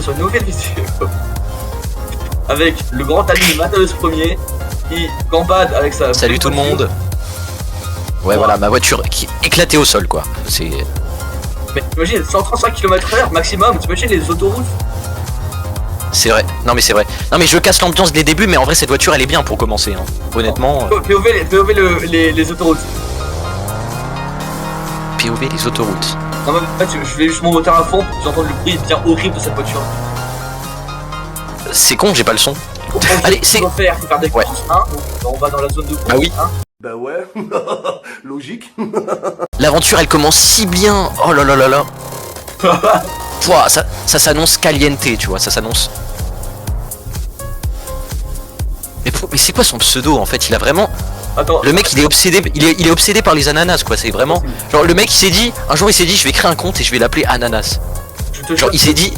sur une nouvelle vidéo avec le grand ami Matthäus Premier qui gambade avec sa. Salut tout le monde. Ouais, voilà, ma voiture qui est éclatée au sol, quoi. C'est. Mais t'imagines 135 km/h maximum, t'imagines les autoroutes. C'est vrai, non mais c'est vrai. Non mais je casse l'ambiance dès les débuts, mais en vrai cette voiture elle est bien pour commencer, hein. Honnêtement. POV les autoroutes. POV les autoroutes. Non mais en fait je vais juste mon moteur à fond, j'entends le bruit bien horrible de cette voiture. C'est con, j'ai pas le son. Allez, c'est. Faut faire des courses, hein. On va dans la zone de course. Ah oui. Hein. Bah ouais, logique. L'aventure elle commence si bien. Oh là là là là. Pouah, ça s'annonce caliente, tu vois, ça s'annonce. Mais c'est quoi son pseudo en fait? Il a vraiment. Attends, le mec il est obsédé, il est obsédé par les ananas quoi, c'est vraiment. Genre le mec il s'est dit, un jour il s'est dit je vais créer un compte et je vais l'appeler Ananas. Genre il s'est dit.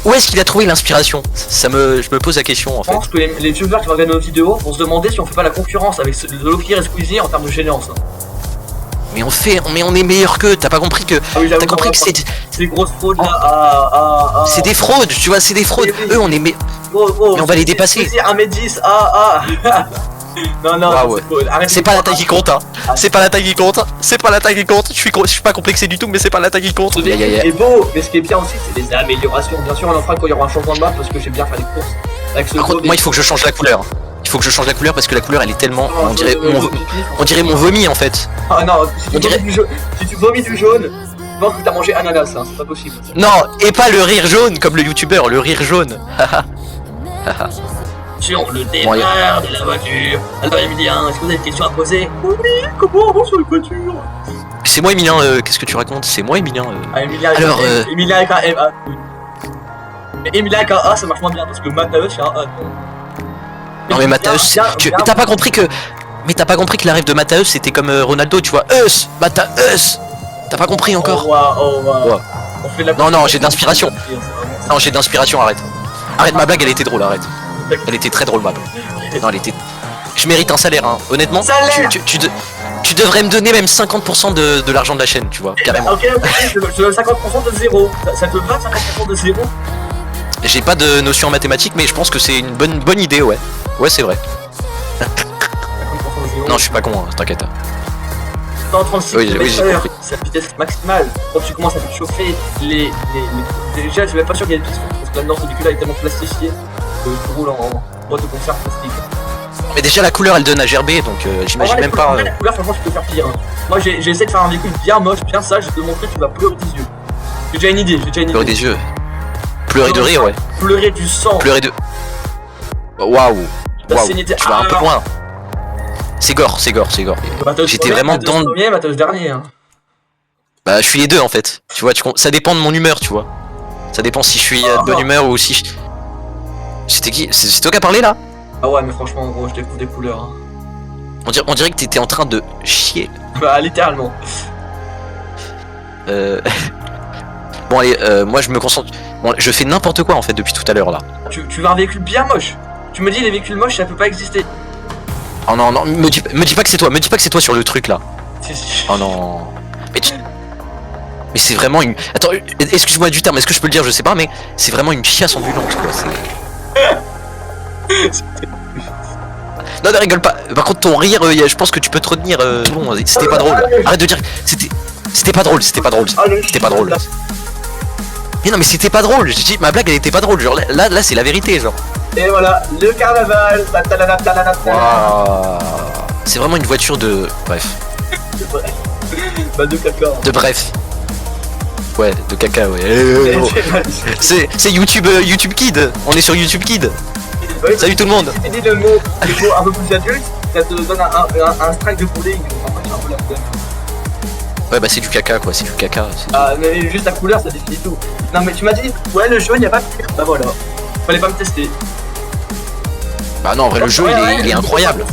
Où est-ce qu'il a trouvé l'inspiration? Je me pose la question en fait. Je pense que les youtubeurs qui vont regarder nos vidéos vont se demander si on fait pas la concurrence avec Zolofir et Squeezie en termes de gênance. Mais on est meilleur qu'eux, t'as pas compris que. Ah oui, t'as compris que c'est. C'est des grosses fraudes là C'est des fraudes, tu vois, c'est des fraudes. Oui. Eux on est mais on va les dépasser. Squeezie 1m10, Non, Wow. C'est pas la taille qui compte, hein. C'est pas la taille qui compte. C'est pas la taille qui compte. Je suis pas complexé du tout, mais c'est pas la taille qui compte. Ce véhicule est beau, mais ce qui est bien aussi, c'est les améliorations. Bien sûr, on en fera quand il y aura un changement de map parce que j'aime bien faire des courses. Avec ce Par contre, moi, il faut que je change la couleur. Il faut que je change la couleur parce que la couleur, elle est tellement. On dirait mon vomi en fait. Ah non, si tu vomis du jaune, je pense que t'as mangé ananas, hein, c'est pas possible. Non, et pas le rire jaune comme le youtubeur, le rire jaune. Sur le départ de la voiture. Alors Emilien, est-ce que vous avez des questions à poser? Oui, comment on avance sur une voiture? C'est moi Emilien, qu'est-ce que tu racontes? C'est moi Emilien. Ah, Emilien, alors, Emilien avec un M, A. Mais Emilien avec un A, ça marche moins bien parce que Matthäus c'est un A. Non mais Matthäus, t'as pas compris que. Mais t'as pas compris que la rêve de Matthäus c'était comme Ronaldo, tu vois. Matthäus. T'as pas compris encore? Wow. On fait la non, j'ai de l'inspiration. Non, j'ai de l'inspiration, arrête. Arrête ma blague, elle était drôle, arrête. Elle était très drôle ma blague. Non, elle était. Je mérite un salaire, hein. Honnêtement. Tu devrais me donner même 50% de l'argent de la chaîne, tu vois, carrément. Ok, je donne 50% de zéro. Ça te va 50% de zéro? J'ai pas de notion en mathématiques, mais je pense que c'est une bonne idée, ouais. Ouais, c'est vrai. Non, je suis pas con, hein, t'inquiète. 136 oui, km/h, c'est la vitesse maximale. Quand tu commences à te chauffer, déjà, je suis même pas sûr qu'il y ait des pistes parce que maintenant ce véhicule-là est tellement plastifié que tu roules en boîte de conserve plastique. Mais déjà, la couleur elle donne à gerber, donc j'imagine même pas. La couleur, franchement, tu peux faire pire. Hein. Moi, j'ai essayé de faire un véhicule bien moche, bien sale, je vais te montrer, tu vas pleurer des yeux. J'ai déjà une idée. Pleurer des yeux. Pleurer de rire, ouais. Pleurer du sang. Pleurer de. Waouh. Tu vas un peu loin. C'est gore. J'étais vraiment dans le premier, Matthäus dernier. Hein. Bah, je suis les deux en fait. Tu vois, ça dépend de mon humeur, tu vois. Ça dépend si je suis de bonne humeur ou si. C'était qui? C'est toi qui as parlé là? Ah ouais, mais franchement, gros, je découvre des couleurs. Hein. On dirait que t'étais en train de chier. Bah, littéralement. Bon, allez, moi je me concentre. Bon, je fais n'importe quoi en fait depuis tout à l'heure là. Tu veux un véhicule bien moche. Tu me dis les véhicules moches ça peut pas exister. Oh non, me dis pas que c'est toi, sur le truc là. Si. Oh non. Mais c'est vraiment une. Attends, excuse-moi du terme, est-ce que je peux le dire, je sais pas, mais c'est vraiment une chiasse ambulante quoi. Non, ne rigole pas. Par contre, ton rire, je pense que tu peux te retenir. Bon, c'était pas drôle. Arrête de dire. C'était pas drôle. C'était pas drôle. Mais non, mais c'était pas drôle. J'ai dit, ma blague, elle était pas drôle. Genre là, c'est la vérité, genre. Et voilà, le carnaval. Wow. C'est vraiment une voiture de. Bref. Bah de caca. De bref. Ouais, de caca, ouais. C'est YouTube Kid. On est sur YouTube Kid. Ouais, salut tout le monde. Si tu dis le mot un peu plus adulte, ça te donne un strike de bowling. Ouais, bah c'est du caca quoi, c'est du caca. Ah, mais juste la couleur ça définit tout. Non, mais tu m'as dit, ouais, le jaune y'a pas de pire. Bah voilà. Fallait pas me tester. Bah non, en vrai, le jeu il est incroyable.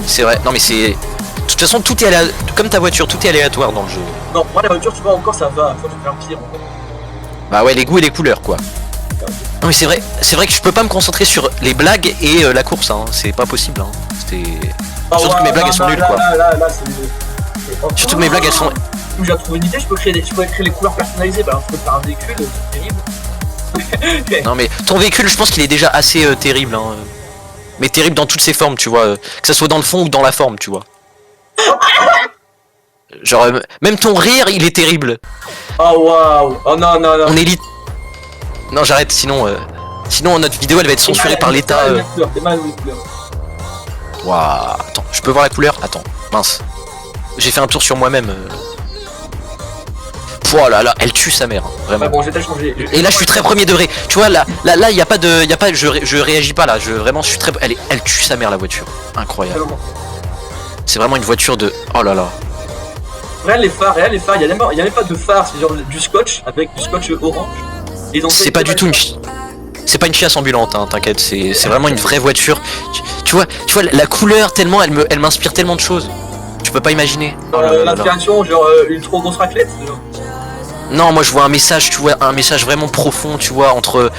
C'est vrai, non mais c'est. De toute façon, tout est aléatoire. Comme ta voiture, tout est aléatoire dans le jeu. Non, moi la voiture, tu vois, encore ça va. Faut faire pire encore. Bah ouais, les goûts et les couleurs quoi. Non mais c'est vrai que je peux pas me concentrer sur les blagues et la course, hein. C'est pas possible, hein. Surtout que mes blagues elles sont nulles quoi. Surtout que mes blagues elles sont. mais j'ai trouvé une idée, je peux créer les couleurs personnalisées. Bah alors je peux faire un véhicule, c'est terrible. Non mais ton véhicule, je pense qu'il est déjà assez terrible, hein. Mais terrible dans toutes ses formes, tu vois. Que ça soit dans le fond ou dans la forme, tu vois. Genre, même ton rire, il est terrible. Oh waouh. Oh non, non, non. On est lit. Non, j'arrête, sinon notre vidéo elle va être censurée par l'État. T'es mal aux couleurs. Waouh. Attends, je peux voir la couleur? Attends, mince. J'ai fait un tour sur moi-même. Oh là là, elle tue sa mère, hein, vraiment. Ah bon, j'ai changé. Et là je suis très premier degré. Tu vois là y a pas de je réagis pas là, vraiment je suis très elle tue sa mère la voiture. Incroyable. C'est vraiment une voiture de oh là là. Regarde les phares, il y a même pas de phare, c'est genre du scotch avec du scotch orange. C'est pas du tout c'est pas une chiasse ambulante, hein, t'inquiète, c'est vraiment une vraie voiture. Tu vois la couleur tellement elle m'inspire tellement de choses. Tu peux pas imaginer. L'inspiration genre une trop grosse raclette. Genre. Non, moi je vois un message, tu vois, un message vraiment profond, tu vois, entre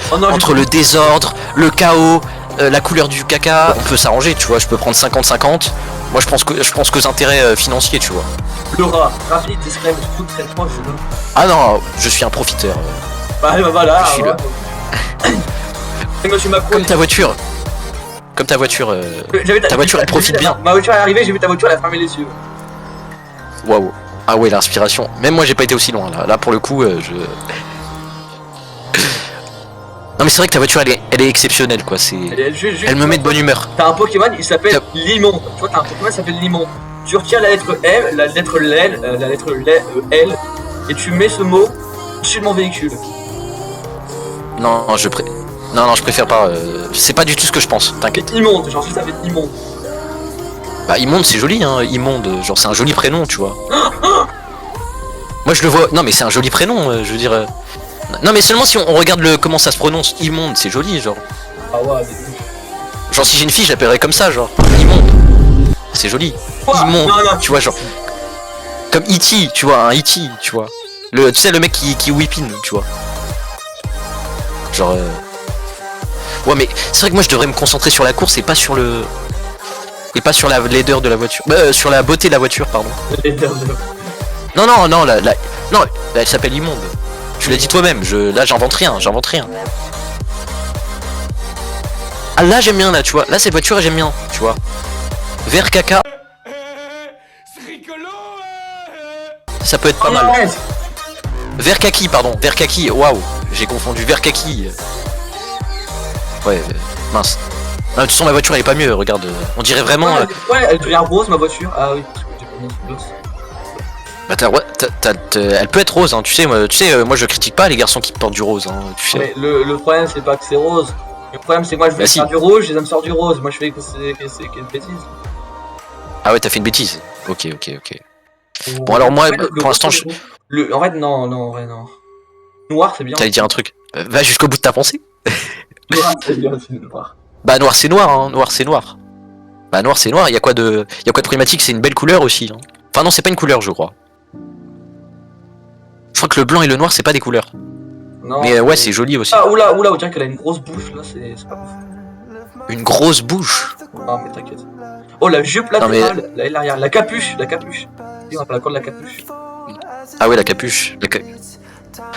le désordre, le chaos, la couleur du caca. On peut s'arranger, tu vois, je peux prendre 50-50. Moi je pense qu'aux intérêts financiers, tu vois. Le rat, rapide, discret, tout très proche. Ah non, je suis un profiteur. Bah voilà. Je suis là. Monsieur Macron. Comme ta voiture. Ta voiture elle profite bien. Ma voiture est arrivée, j'ai vu ta voiture, elle a fermé les yeux. Waouh. Ah ouais, l'inspiration. Même moi j'ai pas été aussi loin là. Là pour le coup je. Non mais c'est vrai que ta voiture elle est exceptionnelle quoi. Elle me met de bonne humeur. T'as un Pokémon, il s'appelle Limon. Tu vois, t'as un Pokémon qui s'appelle Limon. Tu retires la lettre M, la lettre L, et tu mets ce mot sur mon véhicule. Non, je préfère pas. C'est pas du tout ce que je pense. T'inquiète. Immonde, genre ça s'appelle Immonde. Bah immonde c'est joli hein, immonde, genre c'est un joli prénom tu vois. Moi je le vois, non mais c'est un joli prénom, je veux dire. Non mais seulement si on regarde comment ça se prononce, immonde c'est joli genre. Ah ouais, genre si j'ai une fille je l'appellerais comme ça genre, immonde. C'est joli. Immonde, non, tu vois genre. Comme E.T, tu vois, un E.T, tu vois. Tu sais le mec qui whippine, tu vois. Genre ouais mais c'est vrai que moi je devrais me concentrer sur la course et pas sur le... Et pas sur la laideur de la voiture. Sur la beauté de la voiture, pardon. Non, elle s'appelle immonde. Tu l'as dit toi-même, là j'invente rien. Ah là j'aime bien là, tu vois. Là cette voiture j'aime bien, tu vois. Vert caca. Ça peut être pas mal. Vert kaki, pardon. Vert kaki, waouh. J'ai confondu vert kaki. Ouais, mince. Non, tu sens ma voiture elle est pas mieux, regarde, on dirait vraiment... Ouais, elle devient rose ma voiture, ah oui, parce que j'ai pas mis ce Bah elle peut être rose, hein. Tu sais, moi je critique pas les garçons qui portent du rose, hein, tu sais. Mais le problème c'est pas que c'est rose, le problème c'est que moi je veux faire du rouge et ça me sort du rose, moi je fais que c'est une bêtise. Ah ouais, t'as fait une bêtise, ok. Bon alors moi, pour l'instant je... En fait non, en vrai non. Noir c'est bien. T'allais dire un truc, va jusqu'au bout de ta pensée. Noir c'est bien aussi, noir. Bah noir c'est noir, hein, noir c'est noir. Bah noir c'est noir, y a quoi de problématique, c'est une belle couleur aussi. Hein. Enfin non c'est pas une couleur je crois. Je crois que le blanc et le noir c'est pas des couleurs. Non. Mais ouais c'est joli aussi. Ah oula, on dirait qu'elle a une grosse bouche là, c'est pas ouf. Une grosse bouche. Non mais t'inquiète. Oh la jupe latérale, l'arrière, la capuche. On appelle encore la capuche. Ah ouais la capuche.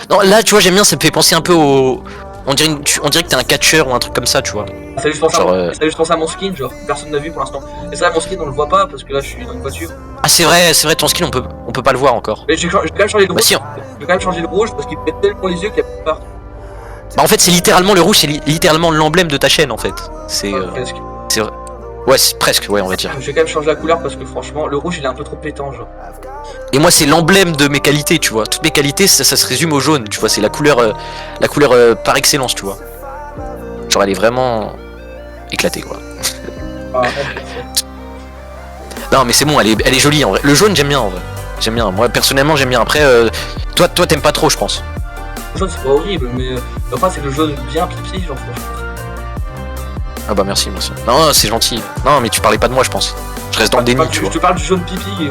Non là tu vois j'aime bien, ça me fait penser un peu au... On dirait que t'es un catcheur ou un truc comme ça, tu vois. Ça juste pensé à mon skin, genre personne n'a vu pour l'instant. Et ça, mon skin on le voit pas parce que là je suis dans une voiture. Ah c'est vrai ton skin on peut pas le voir encore. Mais j'ai quand même changé de rouge. Bah, si, J'ai quand même changé de rouge parce qu'il fait tellement les yeux qu'il y a plus de partout. Bah en fait c'est littéralement le rouge, c'est littéralement l'emblème de ta chaîne en fait. C'est presque. C'est vrai. Ouais c'est presque, ouais on va dire. J'ai quand même changé la couleur parce que franchement le rouge il est un peu trop pétant genre. Et moi c'est l'emblème de mes qualités, tu vois. Toutes mes qualités ça se résume au jaune, tu vois. C'est la couleur par excellence, tu vois. Genre elle est vraiment éclatée quoi. Non mais c'est bon, elle est jolie en vrai. Le jaune j'aime bien en vrai. J'aime bien, moi personnellement j'aime bien. Après toi t'aimes pas trop je pense. Le jaune c'est pas horrible mais le problème c'est que le jaune bien pipi genre Ah bah merci. Non c'est gentil. Non mais tu parlais pas de moi je pense. Je reste dans le déni tu vois. Je te parle du jaune pipi.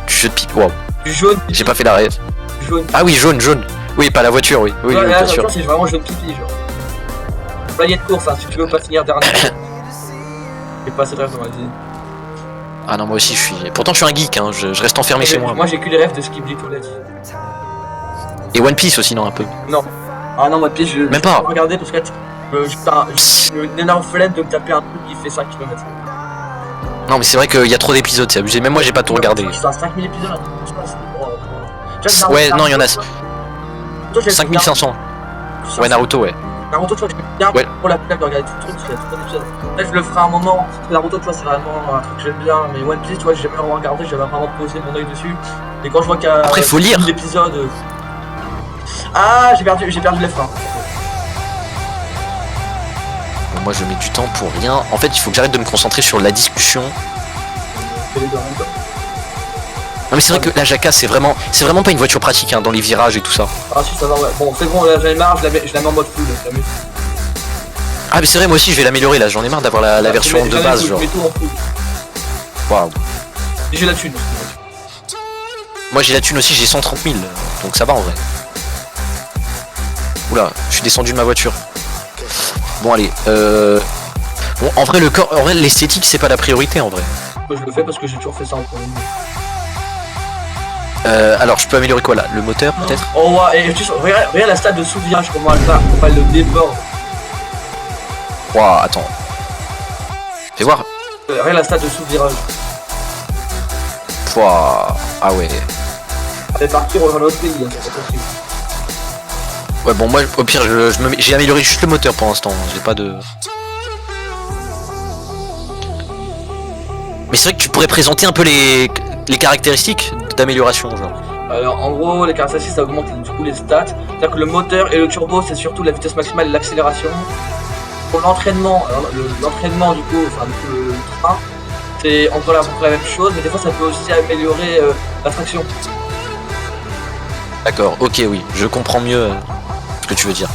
Du jeu de pipi, waouh. Du jaune. J'ai pas fait la rêve. Ah oui jaune. Oui pas la voiture oui. Oui, ouais, bien sûr. C'est vraiment jaune pipi genre. Palier de course hein, si tu veux pas finir dernier. J'ai pas assez de rêve dans ma vie. Ah non, moi aussi je suis. Pourtant je suis un geek, hein. Je reste enfermé chez moi. Moi j'ai que les rêves de Skibidi Toilet. Et One Piece aussi, non, un peu. Non. Ah non, One Piece, je Même pas. regarder parce que j'ai une énorme flemme de me taper un truc qui fait 5 km. Non, mais c'est vrai qu'il y a trop d'épisodes, c'est abusé. Même moi j'ai pas tout regardé. C'est 5000 épisodes là. Ouais, non, il y en a 5500. Ouais, Naruto, ouais. Naruto, tu vois, j'aime bien Ouais. pour la flemme de regarder tout le truc parce qu'il y a trop d'épisodes. Là, je le ferai un moment. Parce que Naruto, tu vois, c'est vraiment un truc que j'aime bien. Mais One Piece, tu vois, j'ai jamais vraiment regardé, j'avais vraiment posé mon œil dessus. Et quand je vois qu'il y a. Après, faut lire. L'épisode. Ah, j'ai perdu les freins. Bon, moi je mets du temps pour rien. En fait, il faut que j'arrête de me concentrer sur la discussion. C'est les deux en même temps. Non mais c'est vrai que la Jaka c'est vraiment pas une voiture pratique hein, dans les virages et tout ça. Ah si, ça va, ouais. Bon, c'est bon, là, j'en ai marre, je la mets en mode full, je la mets. Ah mais c'est vrai, moi aussi je vais l'améliorer là, j'en ai marre d'avoir la version de base genre. Je mets tout en full. Waouh. Et j'ai la thune. Moi j'ai la thune aussi, j'ai 130 000, donc ça va en vrai. Oula, je suis descendu de ma voiture. Bon allez, bon en vrai l'esthétique c'est pas la priorité en vrai. Moi je le fais parce que j'ai toujours fait ça en premier. Alors je peux améliorer quoi là? Le moteur peut-être? Oh ouais, et tu sais, regarde la stade de sous-virage, comment elle va, on va le débord. Waouh, attends. Fais voir. Regarde la stade de sous-virage. Waouh, ah ouais. Elle est partie rejoindre l'autre pays, hein, c'est pas possible. Ouais bon moi au pire j'ai amélioré juste le moteur pour l'instant, j'ai pas de... Mais c'est vrai que tu pourrais présenter un peu les caractéristiques d'amélioration genre. Alors en gros, les caractéristiques ça augmente du coup les stats. C'est-à-dire que le moteur et le turbo c'est surtout la vitesse maximale et l'accélération. Pour l'entraînement, l'entraînement du coup, enfin le train, c'est encore la même chose, mais des fois ça peut aussi améliorer la traction. D'accord, ok oui, je comprends mieux ce que tu veux dire.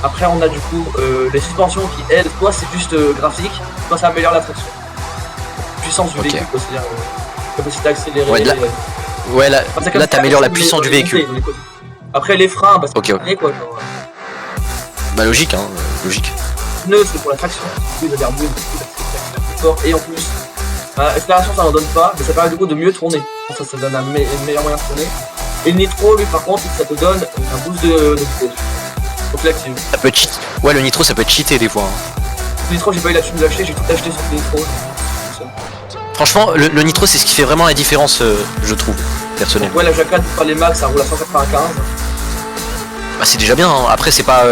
Après on a du coup les suspensions qui aident, soit c'est juste graphique, soit ça améliore la traction. Puissance du véhicule, c'est-à-dire capacité d'accélérer. Ouais, ouais là, là t'améliores la puissance du véhicule. Après les freins, bah c'est ok. quoi, bah logique hein, logique. Pneus c'est pour la traction, du coup il va mieux, du coup plus fort, et en plus, l'accélération ça n'en donne pas, mais ça permet du coup de mieux tourner. Ça donne un meilleur moyen de tourner. Et le nitro lui par contre ça te donne un boost de vitesse. Donc l'active. Ça peut cheat. Ouais le nitro ça peut cheater des fois. Hein. Le nitro j'ai pas eu la thune de l'acheter, j'ai tout acheté sur le nitro. Franchement le nitro c'est ce qui fait vraiment la différence je trouve, personnellement. Ouais la Jaka par les max ça roule à 195. Bah c'est déjà bien, hein. Après c'est pas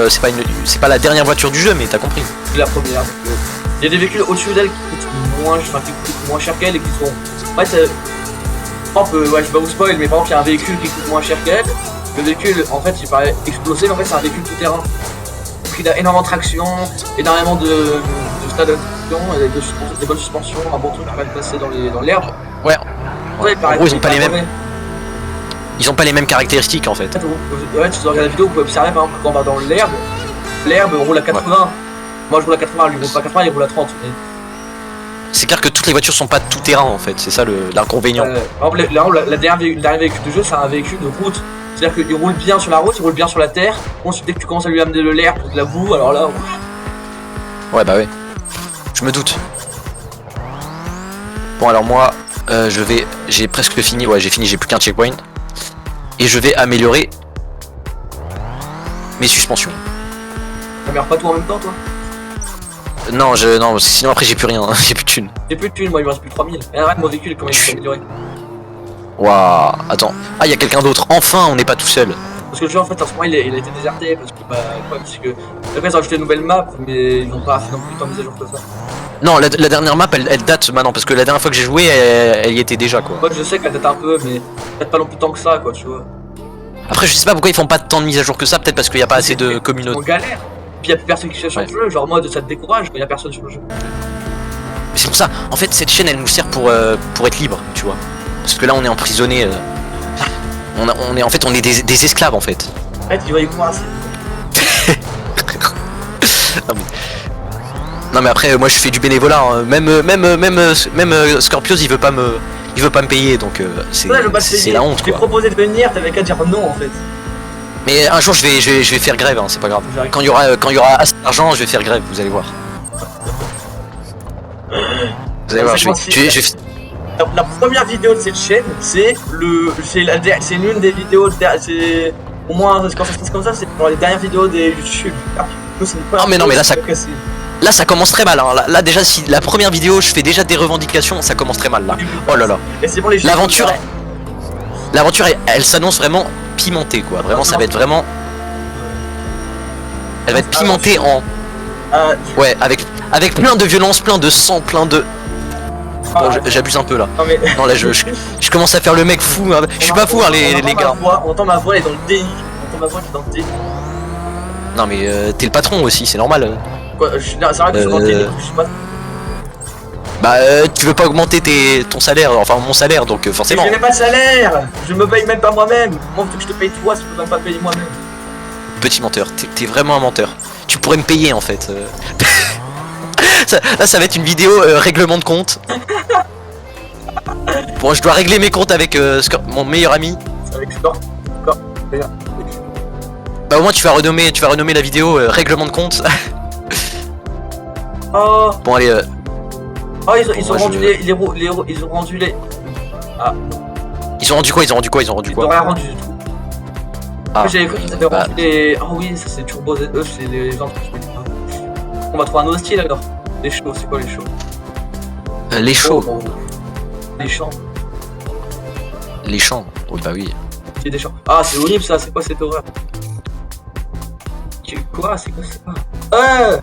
la dernière voiture du jeu mais t'as compris. C'est la première. Il y a des véhicules au-dessus d'elle qui coûtent moins cher qu'elle et qui sont... Ouais, par exemple, ouais, je vais pas vous spoil, mais par exemple il y a un véhicule qui coûte moins cher qu'elle. Le véhicule en fait il paraît explosé mais en fait c'est un véhicule tout terrain. Donc il a énormément de traction, énormément de stade de traction, des bonnes suspensions, un bon truc qui va être placé dans l'herbe. Ouais. Ouais, En gros ils ont pas les mêmes. Ils ont pas les mêmes caractéristiques en fait. Ouais, tu regardes la vidéo, vous pouvez observer par exemple quand on va dans l'herbe roule à 80. Ouais. Moi je roule à 80, lui il roule pas à 80, il roule à 30. C'est clair que toutes les voitures sont pas tout terrain en fait, c'est ça l'inconvénient. Par exemple, la dernière véhicule de jeu, c'est un véhicule de route. C'est-à-dire qu'il roule bien sur la route, il roule bien sur la terre. Ensuite, dès que tu commences à lui amener de l'air, de la boue, alors là. Ouais, bah ouais. Je me doute. Bon, alors moi, j'ai presque fini. Ouais, j'ai fini, j'ai plus qu'un checkpoint. Et je vais améliorer mes suspensions. T'améliores pas tout en même temps, toi? Non, non, sinon après j'ai plus rien, j'ai plus de thunes. J'ai plus de thunes, moi il me reste plus de 3000. Et arrête, mon véhicule, comment il s'est amélioré? Waouh, attends. Ah, il y a quelqu'un d'autre. Enfin, on n'est pas tout seul. Parce que le jeu en fait en ce moment il a été déserté parce que bah le problème c'est que après ils ont ajouté une nouvelle map mais ils n'ont pas fait non plus tant de mise à jour que ça. Non la dernière map elle date maintenant parce que la dernière fois que j'ai joué elle y était déjà quoi. Moi je sais qu'elle date un peu mais peut-être pas non plus tant que ça quoi tu vois. Après je sais pas pourquoi ils font pas tant de mise à jour que ça, peut-être parce qu'il n'y a pas assez de communauté. On galère. Puis il y a plus personne qui cherche sur le jeu, genre moi ça te décourage quand il y a personne sur le jeu. C'est pour ça, en fait cette chaîne elle nous sert pour être libre tu vois. Parce que là on est emprisonné. On est des esclaves en fait. Ouais, tu vas y croire, non mais après moi je fais du bénévolat, hein. Même Scorpios il veut pas me payer donc c'est la honte quoi. Je t'ai proposé de venir, t'avais qu'à dire non en fait. Mais un jour je vais faire grève, hein, c'est pas grave. Quand il y aura assez d'argent je vais faire grève, vous allez voir. Vous allez voir, la première vidéo de cette chaîne, c'est l'une des vidéos, c'est au moins quand ça se passe comme ça, c'est pour les dernières vidéos des YouTube. Non mais là ça commence très mal, hein. Là déjà si la première vidéo je fais déjà des revendications, ça commence très mal là. Oh là là. L'aventure elle s'annonce vraiment pimentée quoi, vraiment ça va être vraiment... Elle va être pimentée en... Ouais, avec plein de violence, plein de sang, plein de... Bon, j'abuse un peu là. Non là je commence à faire le mec fou, hein. Je suis pas fou hein les gars. On entend ma voix, elle est dans le déni. On entend ma voix qui est dans le déni. Non mais t'es le patron aussi, c'est normal. Quoi, c'est vrai que je suis dans le déni, je suis pas... Bah tu veux pas augmenter ton salaire, enfin mon salaire donc forcément. Mais je n'ai pas de salaire. Je me paye même pas moi-même. Moi faut que je te paye toi si je peux même pas payer moi-même. Petit menteur, t'es vraiment un menteur. Tu pourrais me payer en fait. Là ça va être une vidéo règlement de compte. Bon je dois régler mes comptes avec mon meilleur ami. Avec Score. Bah au moins tu vas renommer la vidéo règlement de compte. Oh. Bon allez oh ils ont rendu ils ont rendu les... Ah. Ils ont rendu quoi? Ils ont rendu quoi? Ils ont rien rendu du tout. Ah. J'avais cru qu'ils avaient rendu les... Oh oui ça c'est Turbo ZE, c'est les gens qui... On va trouver un autre style alors. Les shows, c'est quoi les shows? Les shows. Oh, les chants. Les chants. Oh bah oui. C'est des chants. Ah c'est horrible ça, c'est quoi cette horreur? Quoi? C'est quoi ça?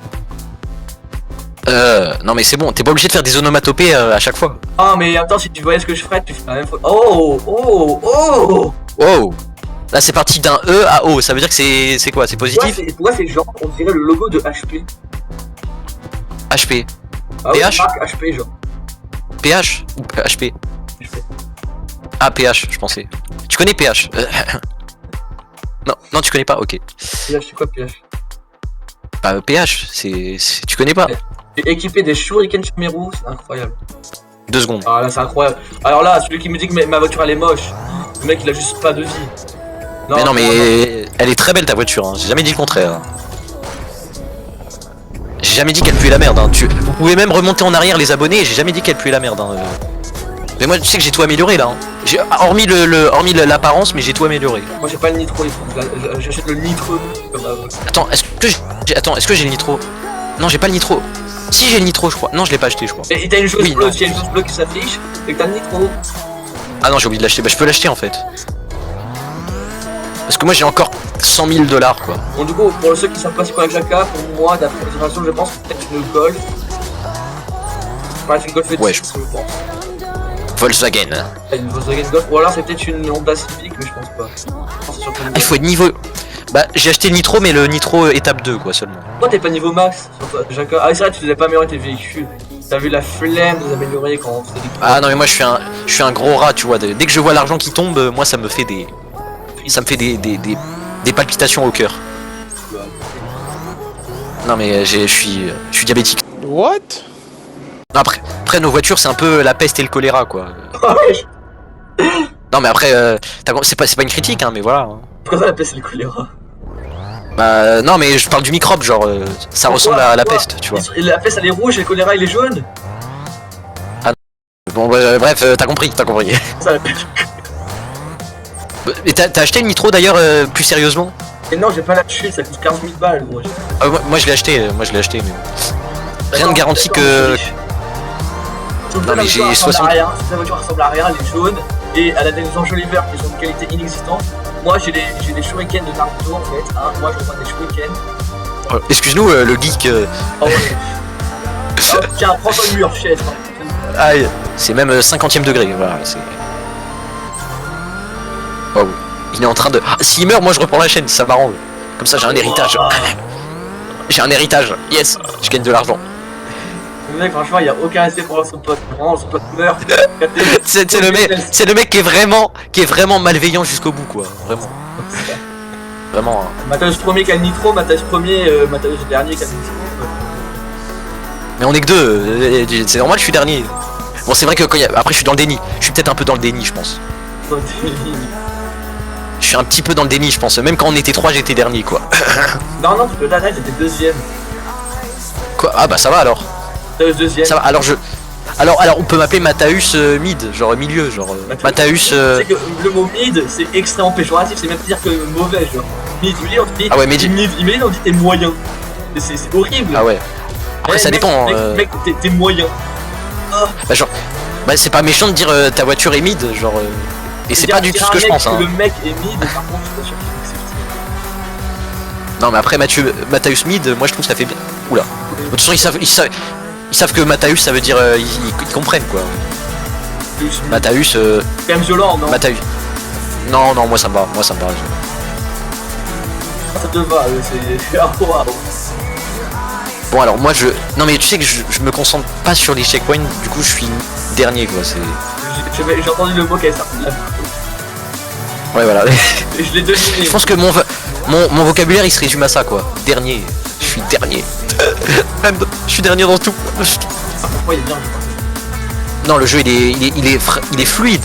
Non mais c'est bon, t'es pas obligé de faire des onomatopées à chaque fois. Ah mais attends, si tu voyais ce que je ferais, tu fais la même fois. Oh. Oh. Là c'est parti d'un E à O, ça veut dire que c'est quoi? C'est positif? Pourquoi c'est genre, on dirait le logo de HP. HP. Ah oui, PH? marque HP genre. PH ou HP? Ah PH, je pensais. Tu connais PH? Non tu connais pas, ok. PH c'est quoi PH? Bah PH, tu connais pas? J'ai équipé des shurikens sur mes roues, c'est incroyable. 2 secondes. Ah là c'est incroyable. Alors là, celui qui me dit que ma voiture elle est moche, le mec il a juste pas de vie. Non mais elle est très belle ta voiture, hein. J'ai jamais dit le contraire. J'ai jamais dit qu'elle puait la merde, hein. Vous pouvez même remonter en arrière les abonnés, j'ai jamais dit qu'elle puait la merde. Hein. Mais moi tu sais que j'ai tout amélioré là. Hein. Hormis l'apparence, mais j'ai tout amélioré. Moi j'ai pas le nitro, j'achète le nitro. Attends, est-ce que j'ai le nitro? Non j'ai pas le nitro. Si j'ai le nitro je crois. Non je l'ai pas acheté je crois. Et t'as une chose bleue, s'il y a une chose bleue qui s'affiche, et que t'as le nitro. Ah non j'ai oublié de l'acheter, bah je peux l'acheter en fait. Parce que moi j'ai encore 100 000 $, quoi. Bon du coup, pour ceux qui savent pas c'est quoi la Jaka, pour moi, d'après mes informations, je pense que c'est peut-être une Golf. Ouais, c'est une Golf ouais, je pense. Volkswagen. Une Volkswagen Golf, ou alors c'est peut-être une Honda Civic, mais je pense pas. Il faut être niveau... Bah j'ai acheté le nitro, mais le nitro étape 2 quoi seulement. Pourquoi t'es pas niveau max sur Jaka? Ah c'est vrai, tu faisais pas améliorer tes véhicules. T'as vu la flemme de les améliorer quand on faisait des... Ah non mais moi je suis un gros rat tu vois. Dès que je vois l'argent qui tombe, moi ça me fait des... Ça me fait des palpitations au cœur. Non mais je suis diabétique. What? Après nos voitures c'est un peu la peste et le choléra quoi. Non mais après c'est pas une critique hein mais voilà. Pourquoi ça la peste et le choléra? Bah non mais je parle du microbe genre ça ressemble à la peste tu vois. La peste elle est rouge et le choléra il est jaune. Ah bon bref t'as compris. Ça la peste. Et t'as acheté le nitro d'ailleurs plus sérieusement? Et non j'ai pas la chute, ça coûte 15 000 balles gros. Moi je l'ai acheté, mais rien ne garantit que... Non mais j'ai 60... La voiture ressemble à rien, elle est jaune et elle a des enjoliveurs qui sont de qualité inexistante. Moi j'ai des shurikens de Naruto en fait, hein. Moi je reprends des shurikens. Excuse-nous le geek... Oh ouais. Oh, tiens, prends ton mur, chef. Aïe, c'est même 50e degré, voilà, c'est... Oh, il est en train de... Ah, s'il meurt, moi je reprends la chaîne, ça m'arrange. Comme ça j'ai un héritage. J'ai un héritage, yes, je gagne de l'argent. Le mec, franchement, il y a aucun respect pour son pote. Vraiment, son pote meurt. C'est le mec qui est vraiment malveillant jusqu'au bout, quoi. Vraiment. Vraiment. Hein. Mathias premier qui a le nitro, Mathias premier, Mathias dernier qui a le nitro. Mais on est que deux, c'est normal, je suis dernier. Bon, c'est vrai que après, je suis dans le déni. Je suis peut-être un peu dans le déni, je pense. Je suis un petit peu dans le déni, je pense. Même quand on était 3, j'étais dernier, quoi. Non, parce que là, j'étais deuxième. Quoi? Ah bah ça va alors. Deuxième. Ça va, alors Alors on peut m'appeler Matthäus mid, genre milieu, genre Matthäus. C'est que le mot mid c'est extrêmement péjoratif, c'est même pire que mauvais, genre. Mid, on dit. Ah ouais, mid. Mid, on dit t'es moyen. C'est horrible. Ah ouais. Après ça dépend. Mec, t'es moyen. Bah genre, bah c'est pas méchant de dire ta voiture est mid, genre. Et c'est pas du tout ce que je pense. Hein. Le mec est mid, par contre, je suis pas sûr qu'il non mais après Matthäus mid, moi je trouve que ça fait bien. Oula. De toute façon ils savent que Matthäus ça veut dire ils comprennent quoi. Matthäus. C'est quand même violent, non? Matthäus. Non moi ça me va, Ça te va, c'est waouh. Bon alors moi non mais tu sais que je me concentre pas sur les checkpoints, du coup je suis dernier quoi, c'est. J'ai entendu le mot qu'elle est sortie de là. Ouais voilà. Je l'ai deviné. Je pense que mon vocabulaire il se résume à ça quoi. Dernier. Je suis dernier. Je suis dernier dans tout. Pourquoi il est bien? Non le jeu il est fluide.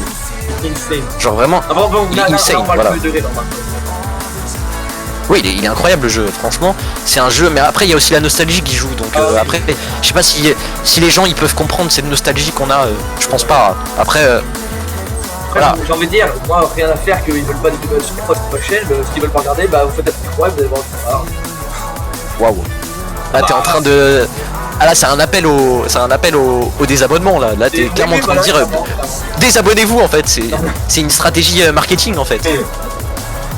Insane. Genre vraiment. Ah bon, il est insane, voilà. Oui, il est incroyable le jeu, franchement. C'est un jeu, mais après il y a aussi la nostalgie qui joue. Donc oui. après, je sais pas si les gens ils peuvent comprendre cette nostalgie qu'on a. Je pense pas. Après, voilà. J'ai envie de dire, moi rien à faire qu'ils veulent pas des trucs sur la chaîne, ce qu'ils veulent pas regarder, bah vous faites un petit problème, vous allez voir. Waouh. Là t'es en train de. Ah là c'est un appel au désabonnement là. Là t'es clairement en train de dire désabonnez-vous en fait. C'est une stratégie marketing en fait.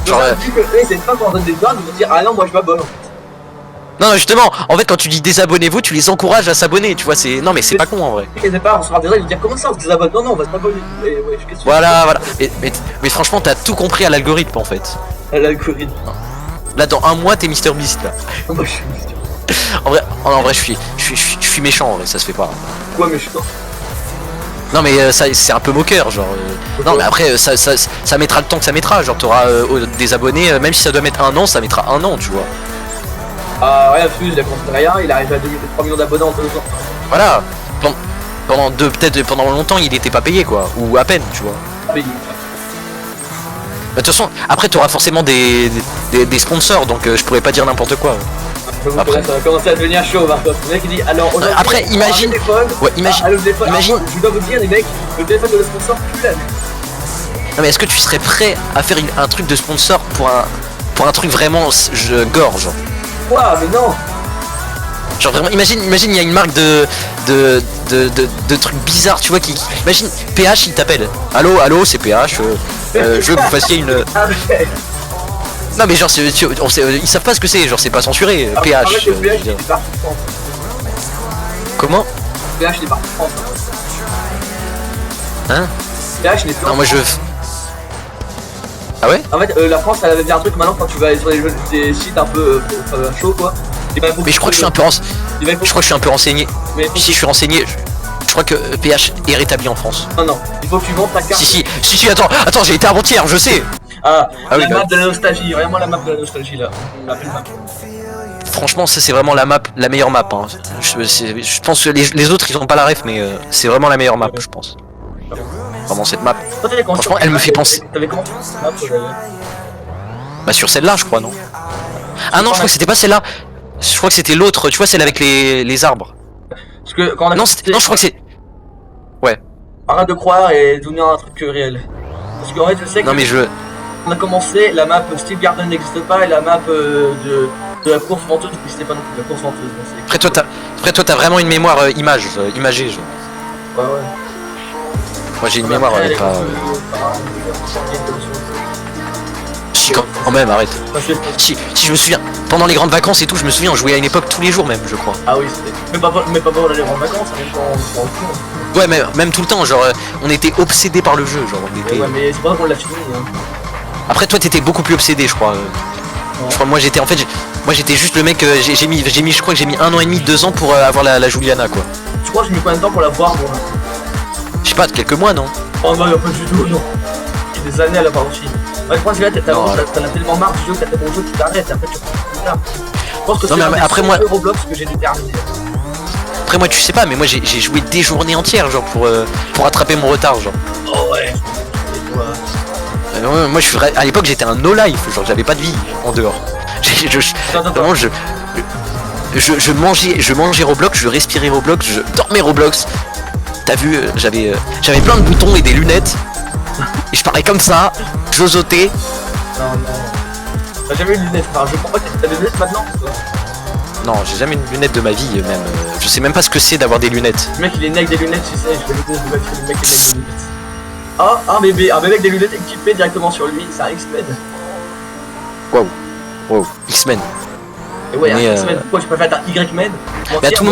Genre, dit que c'est pas quand on donne des ordres, ils vont dire ah non moi je m'abonne. Non justement, en fait quand tu dis désabonnez-vous, tu les encourages à s'abonner, tu vois, c'est. Non mais c'est pas con en vrai. Les départs, on se fera des ordres, ils vont dire comment ça on se désabonne? Non on va se m'abonner. Voilà. Mais franchement t'as tout compris à l'algorithme en fait. À l'algorithme. Là dans un mois t'es Mister Beast là. Moi je suis Mister. En vrai je suis méchant en vrai, ça se fait pas. Quoi méchant? Non mais ça c'est un peu moqueur genre. Non mais après ça mettra le temps que ça mettra, genre t'auras des abonnés, même si ça doit mettre 1 an, ça mettra 1 an tu vois. Ah rien Fuse, il a compté rien, il arrive à 3 millions d'abonnés en 2 ans. Voilà. Peut-être pendant longtemps il était pas payé quoi, ou à peine tu vois. Payé. De toute façon, après tu auras forcément des sponsors, donc je pourrais pas dire n'importe quoi. Après ça va commencer à devenir chaud, Marcos. Le mec il dit alors après imagine. Ouais, imagine. Je dois vous dire les mecs, le téléphone de le sponsor plus l'aime. Non mais est-ce que tu serais prêt à faire un truc de sponsor pour un truc vraiment gore genre? Quoi mais non. Genre vraiment imagine il y a une marque de trucs bizarres tu vois qui imagine PH il t'appelle. Allô c'est PH, je veux que vous fassiez une. Non mais genre ils savent pas ce que c'est, genre c'est pas censuré, PH. PH il est parti de France. Comment? PH il est parti de France. Hein? PH n'est plus. Non moi je. Ah ouais? En fait la France elle avait fait un truc maintenant quand tu vas aller sur des sites un peu chauds quoi. Mais je crois que je suis un peu renseigné. Mais si je suis renseigné, je crois que PH est rétabli en France. Non, il faut que tu montes ta carte. Si, attends, j'ai été avant-hier, je sais. Ah la map de la nostalgie, vraiment la map de la nostalgie là. Franchement, ça c'est vraiment la meilleure map. Hein. Je pense que les autres ils ont pas la ref, mais c'est vraiment la meilleure map, je pense. Vraiment cette map. Franchement, elle me fait penser. T'avais comment cette map Bah sur celle-là, je crois, non? Ah non, je crois que c'était pas celle-là. Je crois que c'était l'autre, tu vois, celle avec les arbres. Parce que quand on a non, je crois que c'est. Ouais. Arrête de croire et devenir un truc réel. Parce qu'en fait, je sais que. Non, mais on a commencé, la map Steve Garden n'existe pas et la map de la course venteuse n'existait pas non plus. La course venteuse. Après, toi, t'as vraiment une mémoire imagée, genre. Ouais. Moi, j'ai une mémoire pas. Si, quand même, arrête. Si je me souviens, pendant les grandes vacances et tout, je me souviens, on jouait à une époque tous les jours même, je crois. Ah oui, c'était. Mais pas pendant les grandes vacances, même quand on ouais, mais même tout le temps, genre, on était obsédés par le jeu, genre, on était. Ouais, mais c'est pas qu'on l'a fini. Hein. Après, toi, t'étais beaucoup plus obsédé, je crois. Je crois, moi, j'étais juste le mec. Je crois que j'ai mis 1 an et demi, 2 ans pour avoir la Juliana, quoi. Tu crois que j'ai mis combien de temps pour la voir, moi? Je sais pas, quelques mois, non? Oh non, y'a pas du tout, non. J'ai des années à l'avoir aussi. Ouais, je pense que là, t'en as tellement marre du jeu, t'as tellement de jeu qui t'arrête, après tu reprends. Je pense que c'est après moi Roblox que j'ai déterminé. Après moi tu sais pas, mais moi j'ai joué des journées entières genre pour rattraper mon retard genre. Oh ouais. Moi à l'époque j'étais un no life, genre j'avais pas de vie en dehors. Vraiment je mangeais Roblox, je respirais Roblox, je dormais Roblox. t'as vu, j'avais plein de boutons et des lunettes. Et je parlais comme ça, j'osotais. Non, non. T'as jamais eu de lunettes, enfin, je crois pas que t'as des lunettes maintenant. Non, j'ai jamais une lunette de ma vie, même. Je sais même pas ce que c'est d'avoir des lunettes. Le mec il est né avec des lunettes, tu sais, je vais le mec il est né avec des lunettes. Ah, un bébé avec des lunettes équipées directement sur lui, c'est un X-Men. Waouh, wow, X-Men. Et ouais, Mais, un X-Men, pourquoi je préfère un Y-Men? Mais à tout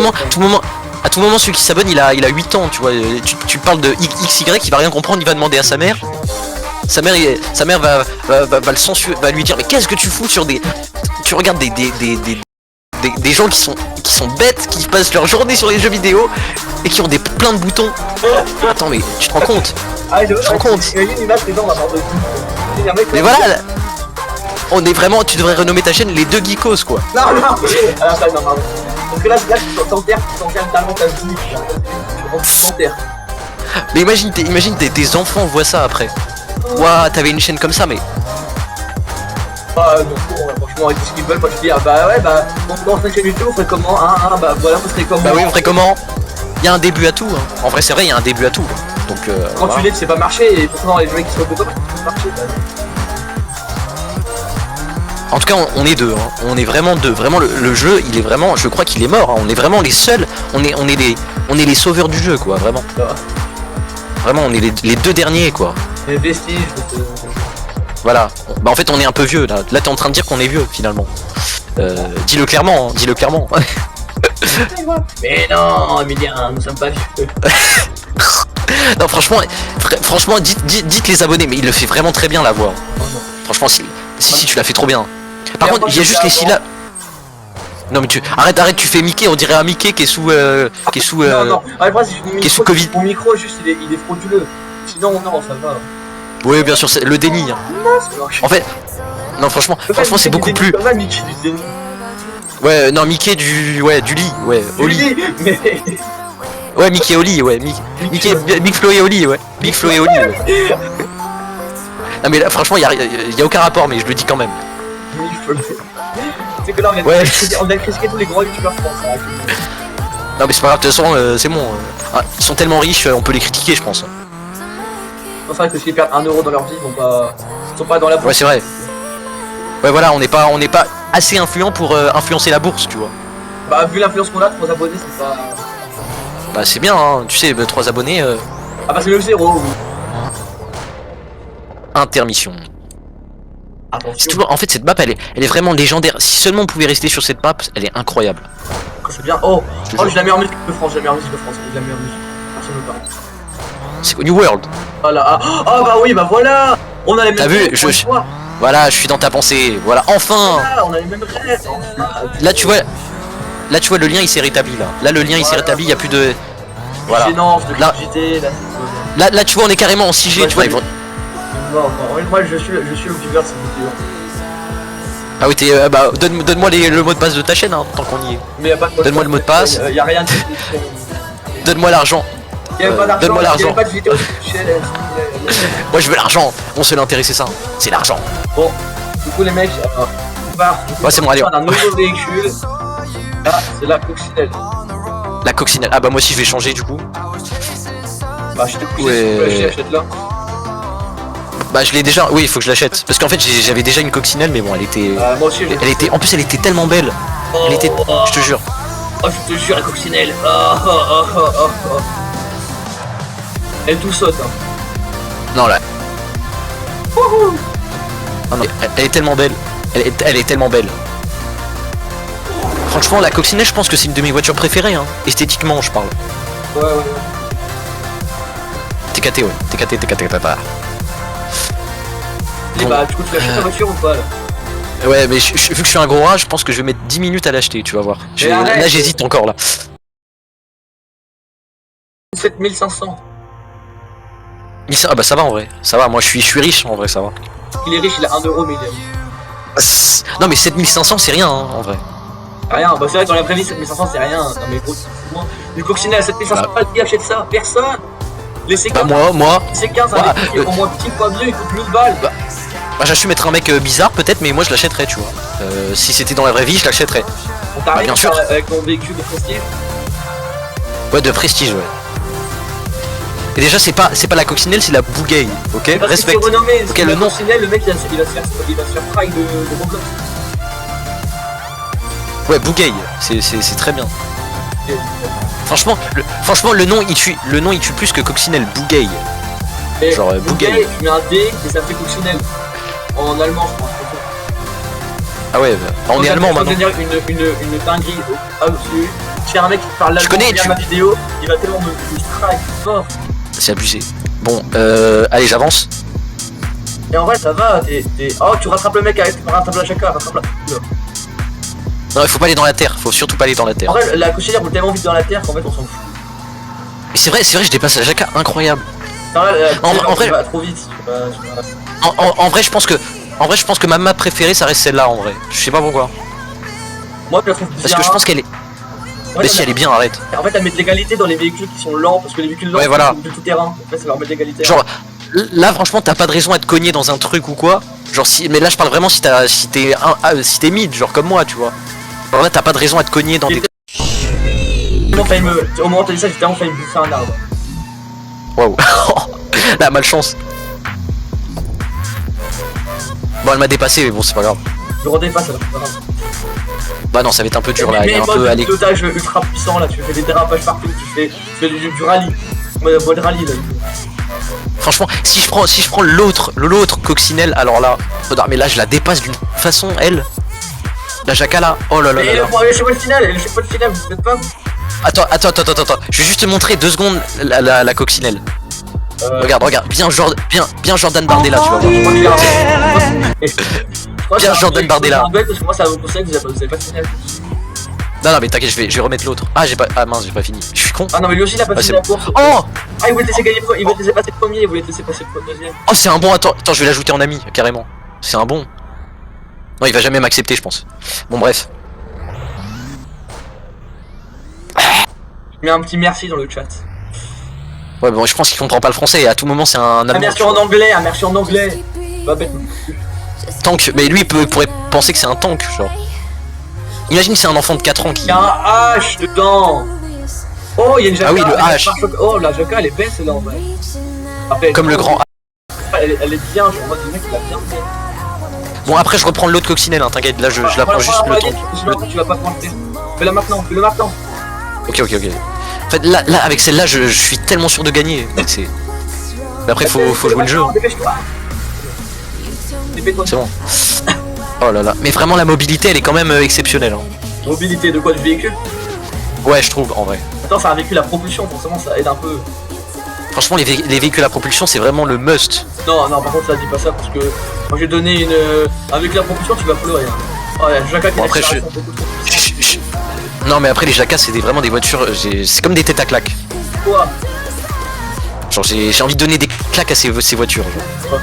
moment, celui qui s'abonne, il a 8 ans, tu vois. Tu parles de XY, il va rien comprendre, il va demander à sa mère. Sa mère va le censurer, va lui dire mais qu'est-ce que tu fous sur des. Tu regardes des gens qui sont bêtes, qui passent leur journée sur les jeux vidéo et qui ont plein de boutons. Attends mais tu te rends compte? Ah, je te rends compte? Imagine une image, les gens, on va avoir de tout. Mais voilà là, on est vraiment, tu devrais renommer ta chaîne les deux geekos quoi. Non, non, alors ça, non, pardon. Parce que là, tu t'enterres tellement ta vie, tu t'enterres. Mais imagine tes enfants voient ça après. Ouah, t'avais une chaîne comme ça mais. Ah, donc, franchement, avec tout ce qu'ils veulent, moi je dis, ah bah ouais, bah, on lance une chaîne YouTube, on ferait comment? Bah voilà, on ferait comment? Bah oui, on ferait comment? Il y a un début à tout, hein. En vrai, c'est vrai, il y a un début à tout. Donc, quand voilà. tu l'es, tu sais pas marcher, et pourtant, les mecs qui sont de toi, ils savent marcher. Bah. En tout cas, on est deux, hein. On est vraiment deux. Vraiment, le jeu, il est vraiment, je crois qu'il est mort. Hein. On est vraiment les seuls. On est les sauveurs du jeu, quoi. Vraiment. Vraiment, on est les deux derniers, quoi. Les vestiges. Voilà. Bah en fait, on est un peu vieux là. Là, t'es en train de dire qu'on est vieux finalement. Dis-le clairement. Hein. Dis-le clairement. Mais non, Emilien, nous sommes pas vieux. Non, franchement, dites les abonnés, mais il le fait vraiment très bien la voix. Franchement, si, tu l'as fait trop bien. Par contre, il y a juste les syllabes. Non mais arrête, tu fais Mickey, on dirait un Mickey qui est sous non, après, si je qui est sous Covid. Mon micro, juste, il est frauduleux. Sinon, non, ça va. Oui, bien sûr, c'est le déni. Hein. En fait, non, franchement, c'est beaucoup plus. Ouais, non, Mickey du lit, ouais, au lit. Mais... Ouais, Mickey au lit, ouais, Mickey, Big Flo et Oli, ouais, Big Flo et Oli. Ouais. Non mais là, franchement, y a aucun rapport, mais je le dis quand même. C'est que là, on a critiqué tous les gros youtubeurs français. Non mais c'est pas grave, de toute façon, c'est bon. Ils sont tellement riches, on peut les critiquer, je pense. C'est vrai que s'ils perdent 1 euro dans leur vie, ils sont pas dans la bourse. Ouais, c'est vrai. Ouais, voilà, on n'est pas assez influent pour influencer la bourse, tu vois. Bah, vu l'influence qu'on a, 3 abonnés, c'est pas. Bah, c'est bien, hein, tu sais, 3 abonnés. Ah, bah, c'est le 0, oui. Intermission. Attention. En fait, cette map, elle est vraiment légendaire. Si seulement on pouvait rester sur cette map, elle est incroyable. C'est bien. Oh, j'ai la meilleure musique de France, j'ai la meilleure musique. Personne ne parle. C'est New World. Voilà. Ah bah oui, bah voilà. On a les mêmes. T'as vu, voilà, je suis dans ta pensée. Voilà, enfin. Voilà, on a les mêmes rêves. Là, tu vois, le lien il s'est rétabli là. Là, le lien il s'est rétabli, il y a plus de. Voilà. Là, tu vois, on est carrément en 6G, ouais, tu vois. Moi, je suis le viewer, c'est vidéo. Ah oui, bah, donne-moi le mot de passe de ta chaîne, hein, tant qu'on y est. Mais y a pas de donne-moi le mot de passe. Y a rien de. Donne-moi l'argent. Donne-moi l'argent. Pas de vidéo. Moi je veux l'argent. On se l'intéresse, c'est ça. C'est l'argent. Bon, du coup les mecs, on part. Ouais, c'est bon, allez. Un nouveau véhicule. Là, c'est la coccinelle. La coccinelle. Ah bah moi aussi je vais changer du coup. Bah je te couche, achète là. Bah je l'ai déjà. Oui, il faut que je l'achète. Parce qu'en fait j'avais déjà une coccinelle, mais bon elle était. Moi aussi. En plus elle était tellement belle. Elle était. Je te jure. Oh je te jure la coccinelle. Elle tout saute. Hein. Non là. Non, non, elle est tellement belle. Elle est tellement belle. Franchement la coccinelle je pense que c'est une de mes voitures préférées hein. Esthétiquement je parle. Ouais. TKT ouais. TKT. Et bah du coup tu achètes ta voiture ou pas là? Ouais mais vu que je suis un gros rat je pense que je vais mettre 10 minutes à l'acheter tu vas voir. Là j'hésite encore là. 7500. Ah bah ça va en vrai. Ça va moi je suis riche en vrai ça va. Il est riche il a 1 euro mais il est riche. Non mais 7500 c'est rien hein, en vrai. Rien, bah c'est vrai que dans la vraie vie 7500 c'est rien. Non mais gros c'est moi. Une coccinelle à 7500 qui achète ça? Personne. Les C15. Bah moi. Les C15 avec au moins petit fois mieux il coûte 1000 balles. Bah j'ai su mettre un mec bizarre peut-être mais moi je l'achèterais tu vois. Si c'était dans la vraie vie je l'achèterais. On t'arrive bien sûr avec ton véhicule de prestige. Ouais de prestige ouais. Et déjà c'est pas la coccinelle, c'est la bougaille, ok? Parce que Respecte. c'est renommé, Ok, le nom. le mec il va se faire frag de Roblox. Ouais, bougaille, c'est très bien. Franchement, le nom il tue plus que coccinelle, bougaille. Et Genre, bougaille. tu mets un D et ça fait coccinelle. En allemand, je pense. Ah ouais, bah, on est allemand maintenant. Dire une dinguerie absolue. J'ai un mec qui parle Je l'allemand connais, via ma vidéo, il va tellement me strike fort. C'est abusé. Bon, allez, j'avance. Et en vrai, ça va, Oh, tu rattrapes le mec avec rattrape la chaka, rattrape la. Non, il faut pas aller dans la terre, faut surtout pas aller dans la terre. En vrai, la cochonnière roule tellement vite dans la terre qu'en fait, on s'en fout. Mais c'est vrai, je dépasse la jacka, incroyable. En vrai, tu vas trop vite. En vrai, je pense que ma map préférée, ça reste celle-là, en vrai. Je sais pas pourquoi. Moi, je la trouve bizarre. Parce que je pense qu'elle est... Ouais, Mais si, elle est bien, arrête. En fait, elle met de l'égalité dans les véhicules qui sont lents, parce que les véhicules lents, Ouais, voilà. sont de tout terrain. En fait, ça leur met de l'égalité. Genre, là, franchement, t'as pas de raison à te cogner dans un truc ou quoi. Genre, si... Mais là, je parle vraiment si t'es mid, genre comme moi, tu vois. Alors là, t'as pas de raison à te cogner dans des... Au moment où t'as dit ça, j'ai tellement failli me bouffer un arbre. Waouh. La malchance. Bon, elle m'a dépassé, mais bon, c'est pas grave. Je redépasse alors, c'est pas grave. Bah non, ça va être un peu dur là, elle est un mode peu allée. pilotage ultra puissant là, tu fais des dérapages partout, tu fais du rallye. Mode rallye là. Franchement, si je prends l'autre coccinelle, alors là, mais là je la dépasse d'une façon, elle. La jacka là, oh là là Mais là là. elle est chez moi le final, vous faites pas. Attends, je vais juste te montrer 2 secondes la coccinelle. Regarde, bien Jordan Bardella, tu vas voir. Bien Jordan Bardella. Parce que moi ça vous conseille que vous avez pas fini. Non, mais t'inquiète, je vais remettre l'autre. Ah, mince, j'ai pas fini. Je suis con. Ah non, mais lui aussi il a pas fini c'est la course. Oh, Ah, il voulait te laisser gagner, il voulait te laisser passer premier, il voulait te laisser passer deuxième. oh, c'est un bon. Attends, je vais l'ajouter en ami, carrément. C'est un bon. Non, il va jamais m'accepter, je pense. Bon, bref. Je mets un petit merci dans le chat. Ouais, bon, je pense qu'il comprend pas le français. Et à tout moment, c'est un Un allemand. merci en anglais, un merci en anglais. Pas bête. Tank, mais lui il pourrait penser que c'est un tank, genre. Imagine c'est un enfant de 4 ans qui... Il y a un H dedans. Oh, il y a une jacka. Ah oui, le H. Oh, la jacka elle est belle celle-là en vrai. Après, Comme le grand H. Elle est bien, je vois le mec il a bien fait. Bon, après je reprends l'autre coccinelle, hein, t'inquiète, là je la prends juste le temps. Tu vas pas prendre le faire. Fais-la maintenant, fais-le maintenant. Ok. En fait, là avec celle-là, je suis tellement sûr de gagner. C'est... Mais après faut jouer le jeu. Dépêche-toi. Dépêche-toi. C'est bon. Oh là là. Mais vraiment la mobilité elle est quand même exceptionnelle. Hein. Mobilité de quoi, du véhicule? Ouais, je trouve en vrai. Attends, c'est un véhicule à propulsion, forcément ça aide un peu. Franchement les véhicules à propulsion c'est vraiment le must. Non, par contre ça dit pas ça parce que moi j'ai donné un véhicule à propulsion, tu vas pleurer. Hein. Oh, la jacka qui Bon, après, Non mais après les jackas c'est vraiment des voitures, c'est comme des têtes à claques. Quoi? Genre j'ai envie de donner des claques à ces voitures. Genre.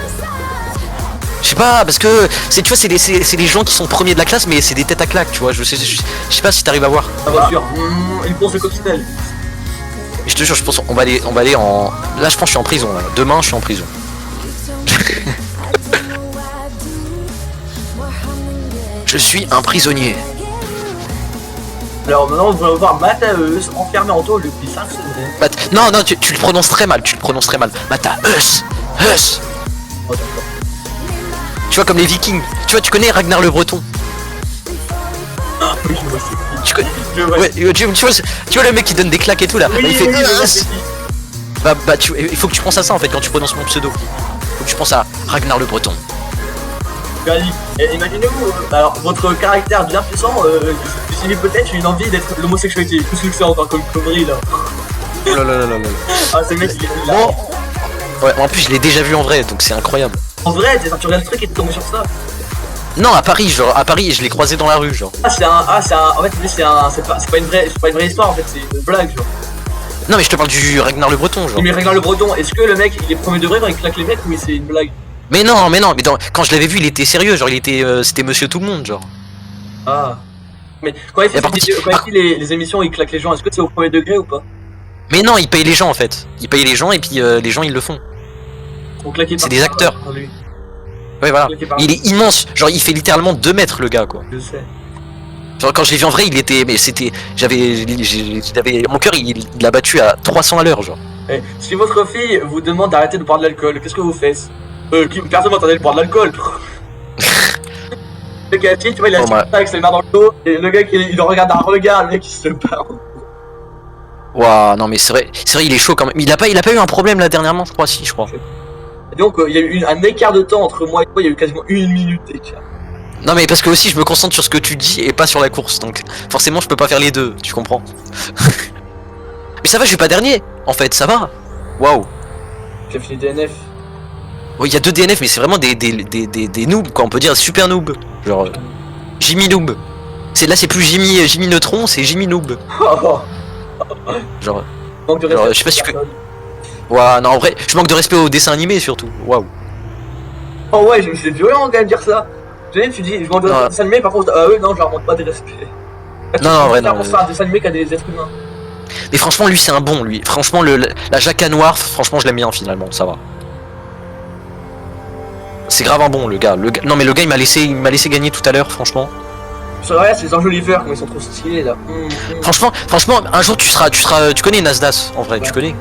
Je sais pas, parce que tu vois c'est les gens qui sont premiers de la classe mais c'est des têtes à claques, tu vois. Je sais pas si t'arrives à voir. La voiture, une course de coccinelle. Je te jure, je pense on va aller en... Là je pense que je suis en prison là. Demain je suis en prison. Je suis un prisonnier. Alors maintenant on va voir Matthäus enfermé en tôle depuis 5 semaines. Non, tu le prononces très mal, Matthäus. Oh, d'accord. Tu vois comme les Vikings. Tu vois, tu connais Ragnar le Breton. Ah oui, je vois c'est qui. Tu connais. Je vois. Ouais, tu vois le mec qui donne des claques et tout là. Oui, Il fait oui, je vois c'est qui. il faut que tu penses à ça en fait quand tu prononces mon pseudo. Faut que tu penses à Ragnar le Breton. Imaginez-vous, alors votre caractère bien puissant, j'ai peut-être une envie d'être l'homosexualité, plus que ça encore comme connerie là. Oh là là là là là. Ah ce mec il est là. Bon. Ouais, en plus je l'ai déjà vu en vrai donc c'est incroyable. En vrai, tu regardes le truc et t'es tombé sur ça. Non, à Paris, je l'ai croisé dans la rue, genre. En fait lui c'est pas une vraie histoire en fait, c'est une blague genre. Non mais je te parle du Ragnar le Breton, genre. Mais Ragnar le Breton, est-ce que le mec il est premier degré quand il claque les mecs ou c'est une blague? Mais quand je l'avais vu il était sérieux, genre c'était monsieur tout le monde, genre. Ah. Mais quand il fait les émissions il claque les gens, est-ce que c'est au premier degré ou pas? Mais non, il paye les gens en fait. Il paye les gens et puis les gens ils le font. C'est des acteurs. Lui. Ouais voilà. Il est immense, genre il fait littéralement 2 mètres le gars quoi. Je sais. Genre quand je l'ai vu en vrai il était... Mais c'était... Mon cœur il l'a battu à 300 à l'heure genre. Eh, si votre fille vous demande d'arrêter de boire de l'alcool, qu'est-ce que vous faites? Personne m'entendait de boire de l'alcool. Le gars, tu vois, il a avec ses mains dans le dos, et le gars, il le regarde d'un regard, le mec, il se barre. Waouh, non mais c'est vrai, il est chaud quand même. Il a pas eu un problème là dernièrement, je crois, si, je crois. Et donc, il y a eu un écart de temps entre moi et toi, il y a eu quasiment 1 minute d'écart. Non mais parce que aussi je me concentre sur ce que tu dis et pas sur la course, donc forcément je peux pas faire les deux, tu comprends. Mais ça va, je suis pas dernier, en fait, ça va. Waouh. J'ai fini DNF. Oui, il y a 2 DNF, mais c'est vraiment des noobs, quoi, on peut dire super noob. Genre, Jimmy Noob. Là c'est plus Jimmy Neutron, c'est Jimmy Noob. Genre, Manque de respect. je sais pas si tu peux... Waouh, non en vrai, je manque de respect au dessin animé surtout, waouh. Oh ouais, c'est violent quand même dire ça. Tu dis, je manque de respect au dessin animé, par contre, non, je leur manque pas de respect. Non, en vrai, non. C'est un dessin animé qui a des êtres humains. Mais franchement, lui c'est un bon, lui. Franchement, la Jacka noire, franchement, je l'aime bien finalement, ça va. C'est grave un bon, le gars. Non mais le gars il m'a laissé gagner tout à l'heure, franchement. C'est vrai, c'est les enjoliveurs, comme ils sont trop stylés là. Franchement, un jour tu connais Nasdaq, en vrai, ouais. Tu connais.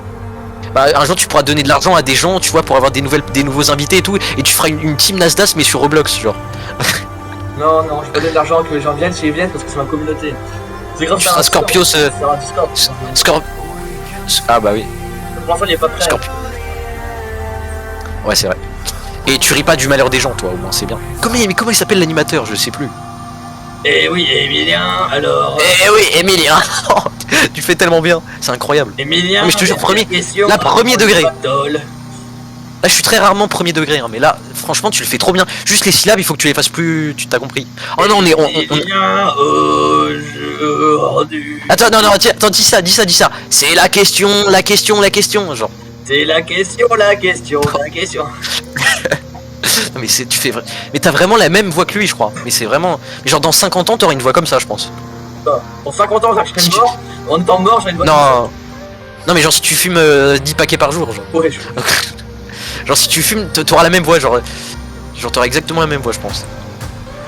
Bah, un jour tu pourras donner de l'argent à des gens, tu vois, pour avoir des nouveaux invités et tout, et tu feras une team Nasdaq mais sur Roblox, genre. Non, je peux donner de l'argent que les gens viennent, s'ils viennent parce que c'est ma communauté. C'est grave. Tu feras Scorpios. Ah bah oui. Pour l'instant il est pas prêt. Ouais, c'est vrai. Et tu ris pas du malheur des gens, toi, au moins, c'est bien. Comment il s'appelle l'animateur? Je sais plus. Eh oui, Emilien, alors. Eh oui, Emilien. Tu fais tellement bien, c'est incroyable. Emilien, mais je te jure, premier degré. Là, je suis très rarement premier degré, hein, mais là, franchement, tu le fais trop bien. Juste les syllabes, il faut que tu les fasses plus. Tu t'as compris. Oh non, Attends, non, tiens, attends, dis ça. C'est la question, genre. C'est la question. Non mais mais t'as vraiment la même voix que lui, je crois. Mais c'est vraiment. Mais genre dans 50 ans, t'auras une voix comme ça, je pense. Dans 50 ans, je serai mort. En étant mort, j'aurai une voix comme ça. Non mais genre si tu fumes 10 paquets par jour, genre. Ouais, genre si tu fumes, t'auras la même voix, genre t'auras exactement la même voix, je pense.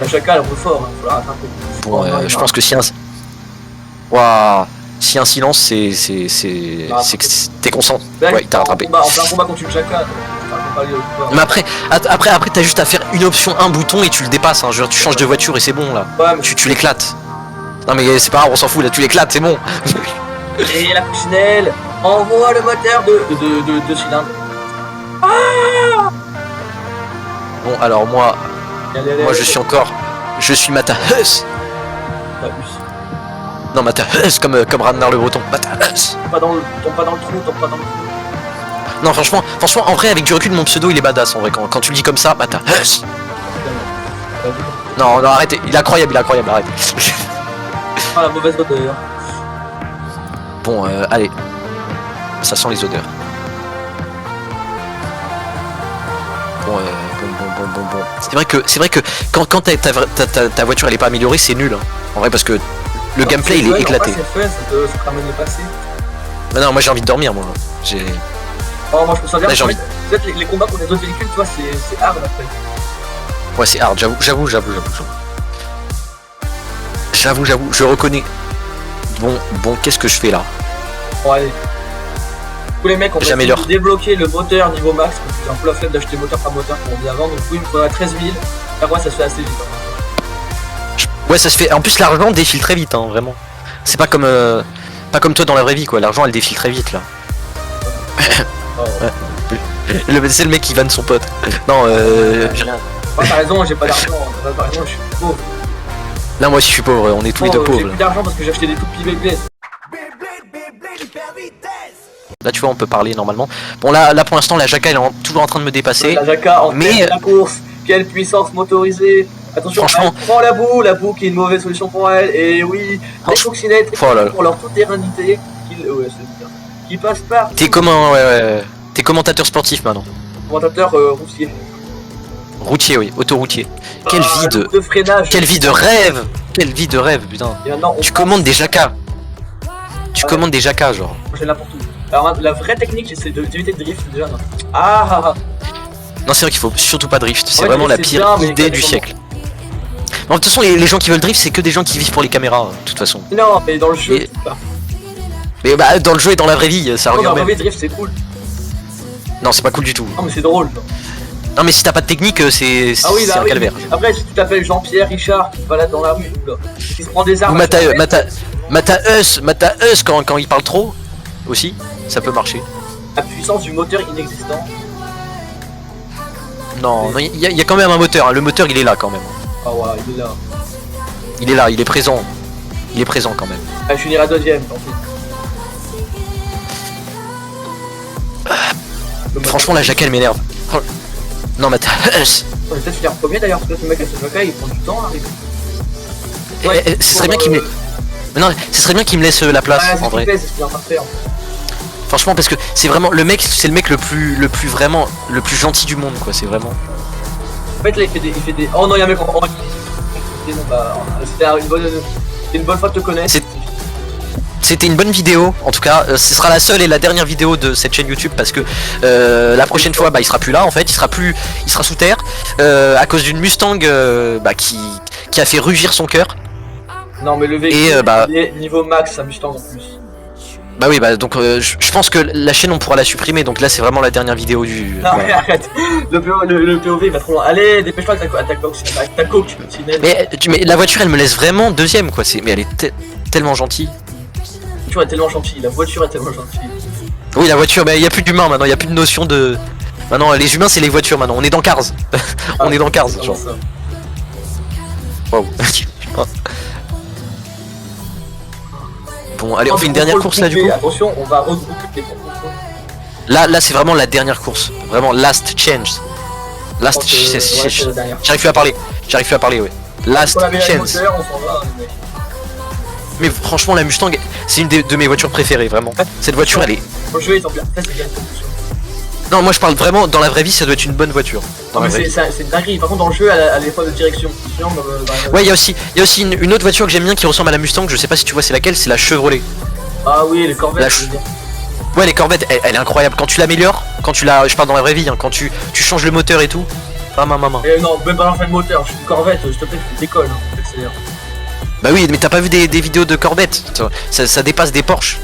La Jacka, elle est fort, faut la rattraper. Bon, je pense que si un... Waouh. Si un silence, c'est que t'es conscient. Ouais, il t'a rattrapé. En plein combat contre une Jacka. Mais après t'as juste à faire une option, un bouton et tu le dépasses, hein. Genre tu changes de voiture et c'est bon là. Ouais, mais tu l'éclates. Non mais c'est pas grave, on s'en fout là, tu l'éclates, c'est bon. Et la pouchinelle envoie le moteur de cylindre. Ah bon alors moi je suis Matahus. Non Matahus comme Ragnar le Breton. Matahus. Tombe pas dans le trou. Non franchement en vrai avec du recul mon pseudo il est badass en vrai quand tu le dis comme ça, Matahus. Non arrêtez, il est incroyable, arrête. Ah la mauvaise odeur. Bon allez. Ça sent les odeurs. Bon. C'est vrai que quand ta voiture elle est pas améliorée, c'est nul, hein. En vrai parce que le gameplay il est éclaté. C'est fun, ça te ramène le passé. Bah non, moi j'ai envie de dormir, moi. Oh, moi je me sens bien. Là, j'ai envie. Peut-être les combats contre les autres véhicules, tu vois, c'est hard après. Ouais, c'est hard, j'avoue. Je reconnais. Bon, qu'est-ce que je fais là? Bon, allez. Tous les mecs, on va débloquer le moteur niveau max, parce que j'ai un peu la flemme d'acheter moteur par moteur comme on dit avant, donc oui, il me faudra 13 000. Par contre, ça se fait assez vite. Hein. Ouais, ça se fait. En plus, l'argent défile très vite, hein, vraiment. C'est pas comme toi dans la vraie vie, quoi. L'argent, elle défile très vite, là. Oh. C'est le mec qui vanne son pote. Non, j'ai rien. Ouais, t'as raison, j'ai pas d'argent. T'as raison, je suis pauvre. Là, moi aussi, je suis pauvre. On est tous les deux pauvres. J'ai plus d'argent parce que j'ai acheté des tout petits Beyblade. Là, tu vois, on peut parler normalement. Bon, là pour l'instant, la Jacka, elle est toujours en train de me dépasser. La Jacka en tête de la course. Quelle puissance motorisée. Attention, franchement, elle prend la boue qui est une mauvaise solution pour elle. Et oui, les coccinettes pour leur toute érénité qui passent par. T'es commentateur sportif maintenant. Commentateur routier. Routier, oui, autoroutier. Quelle vie de freinage. Quelle vie de rêve. Quelle vie de rêve, putain. Tu commandes des Jacka. Tu commandes des Jacka, genre. J'ai n'importe où. Alors la vraie technique, c'est d'éviter de drift déjà. Non, non, c'est vrai qu'il faut surtout pas drift. C'est vraiment la pire idée du siècle. Non, de toute façon, les gens qui veulent drift, c'est que des gens qui vivent pour les caméras, de toute façon. Non, mais dans le jeu, Mais bah dans le jeu et dans la vraie vie, ça Non, revient dans au la même. vraie drift, c'est cool. Non, c'est pas cool du tout. Non, mais c'est drôle. Genre. Non, mais si t'as pas de technique, c'est Ah oui, là, un oui. calvaire. Après, si tu t'appelles Jean-Pierre Richard qui se balade dans la rue, là, qui se prend des Ou armes. Mata Us quand il parle trop aussi, ça peut marcher. La puissance du moteur inexistant. Non, il y a quand même un moteur, hein. Le moteur il est là quand même. Ah ouais, il est là. Il est là, il est présent. Il est présent quand même. Ah, je finirai deuxième, tant pis. Franchement, la jaquelle m'énerve. Oh. Non, Mata Us. On va peut-être finir premier d'ailleurs, parce que ce mec à ce jeu-là, il prend du temps à arriver. Ce serait bien qu'il me. Mais non, ce serait bien qu'il me laisse la place Ouais, c'est en ce qu'il vrai. fait, c'est ce qu'il est en train de faire. Franchement, parce que c'est vraiment le mec, c'est le mec le plus vraiment le plus gentil du monde quoi. C'est vraiment. En fait, là, il fait des. Oh non, il y a un mec en. Oh, non, bah, c'était une bonne fois de te connaître. C'était une bonne vidéo, en tout cas, ce sera la seule et la dernière vidéo de cette chaîne YouTube parce que la prochaine fois, bah, il sera plus là en fait, il sera sous terre à cause d'une Mustang qui a fait rugir son cœur. Non, mais le véhicule, il est niveau max, ça Mustang en plus. Bah oui, bah donc je pense que la chaîne on pourra la supprimer, donc là c'est vraiment la dernière vidéo du. Non, mais arrête, le POV il va trop loin. Allez, dépêche-toi avec ta coque. Mais la voiture elle me laisse vraiment deuxième quoi, mais elle est tellement gentille. La voiture est tellement gentille, la voiture est tellement gentille. Oui, la voiture, mais il n'y a plus d'humains maintenant, il n'y a plus de notion de. Maintenant, les humains c'est les voitures maintenant, on est dans Cars. On est dans Cars, genre. Waouh. Bon, allez, on fait une dernière course là du coup. Attention, on va regrouper les points. Là c'est vraiment la dernière course. Vraiment, last chance. Last chance. J'arrive plus à parler. Ouais. Last chance. Mais franchement, la Mustang, c'est une de mes voitures préférées, vraiment. Cette voiture, elle est. Le jeu, ils ont bien fait, c'est bien. Non, moi je parle vraiment, dans la vraie vie, ça doit être une bonne voiture. Non, mais c'est une dinguerie. Par contre, dans le jeu, elle a l'épreuve de direction. Ouais, il y a aussi une autre voiture que j'aime bien qui ressemble à la Mustang, je sais pas si tu vois c'est laquelle, c'est la Chevrolet. Ah oui, les Corvettes. Ouais, les Corvettes, elle est incroyable. Quand tu l'améliores, je parle dans la vraie vie, hein, quand tu changes le moteur et tout. Maman. Non, même pas lancer le moteur, je suis une Corvette, s'il te plaît, tu décolles. Bah oui, mais t'as pas vu des vidéos de Corvette, ça dépasse des Porsche.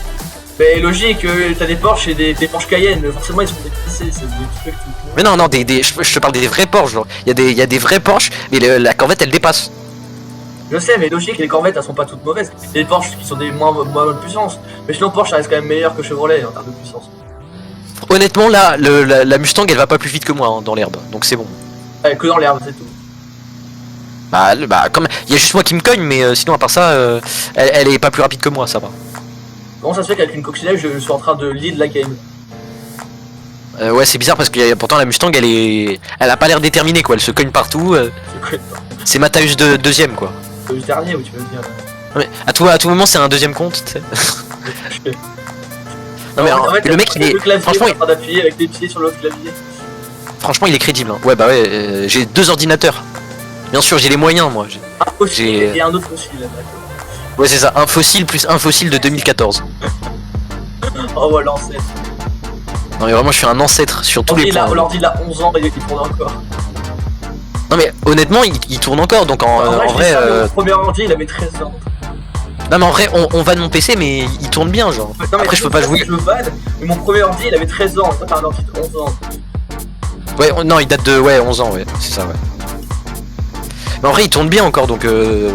Mais logique, t'as des Porsche et des Porsche Cayenne, forcément ils sont dépassés, c'est des trucs. Mais non, je te parle des vrais Porsche, genre. Il y a des vrais Porsche, mais la Corvette elle dépasse. Je sais, mais logique, les Corvettes elles sont pas toutes mauvaises. Il y a des Porsche qui sont des moins bonne puissance. Mais sinon, Porsche ça reste quand même meilleur que Chevrolet en termes de puissance. Honnêtement, là, la Mustang elle va pas plus vite que moi hein, dans l'herbe, donc c'est bon. Ouais, que dans l'herbe, c'est tout. Bah comme il y a juste moi qui me cogne, mais sinon à part ça, elle est pas plus rapide que moi, ça va. Comment ça se fait qu'avec une coccinelle je suis en train de lead la game? Ouais, c'est bizarre parce que pourtant la Mustang elle a pas l'air déterminée quoi, elle se cogne partout. C'est Matthäus deuxième quoi. Le dernier où tu veux dire. Mais à tout moment c'est un deuxième compte, tu sais. Non mais en fait, le mec il est franchement en train d'appuyer avec des pieds sur l'autre clavier. Franchement il est crédible hein. Ouais bah ouais, j'ai 2 ordinateurs. Bien sûr j'ai les moyens moi. Un fossile et un autre fossile. Ouais c'est ça, un fossile plus un fossile de 2014. Oh ouais l'ancêtre. Non mais vraiment je suis un ancêtre sur tous les points. L'ordi il a 11 ans et il tourne encore. Non mais honnêtement il tourne encore donc en vrai le premier ordi il avait 13 ans. Non mais en vrai on va de mon PC mais il tourne bien genre. Non, après je peux pas jouer. Je vanne, mais mon premier ordi il avait 13 ans, toi t'as un ordi de 11 ans. Ouais non il date de 11 ans ouais, c'est ça ouais. Mais en vrai il tourne bien encore donc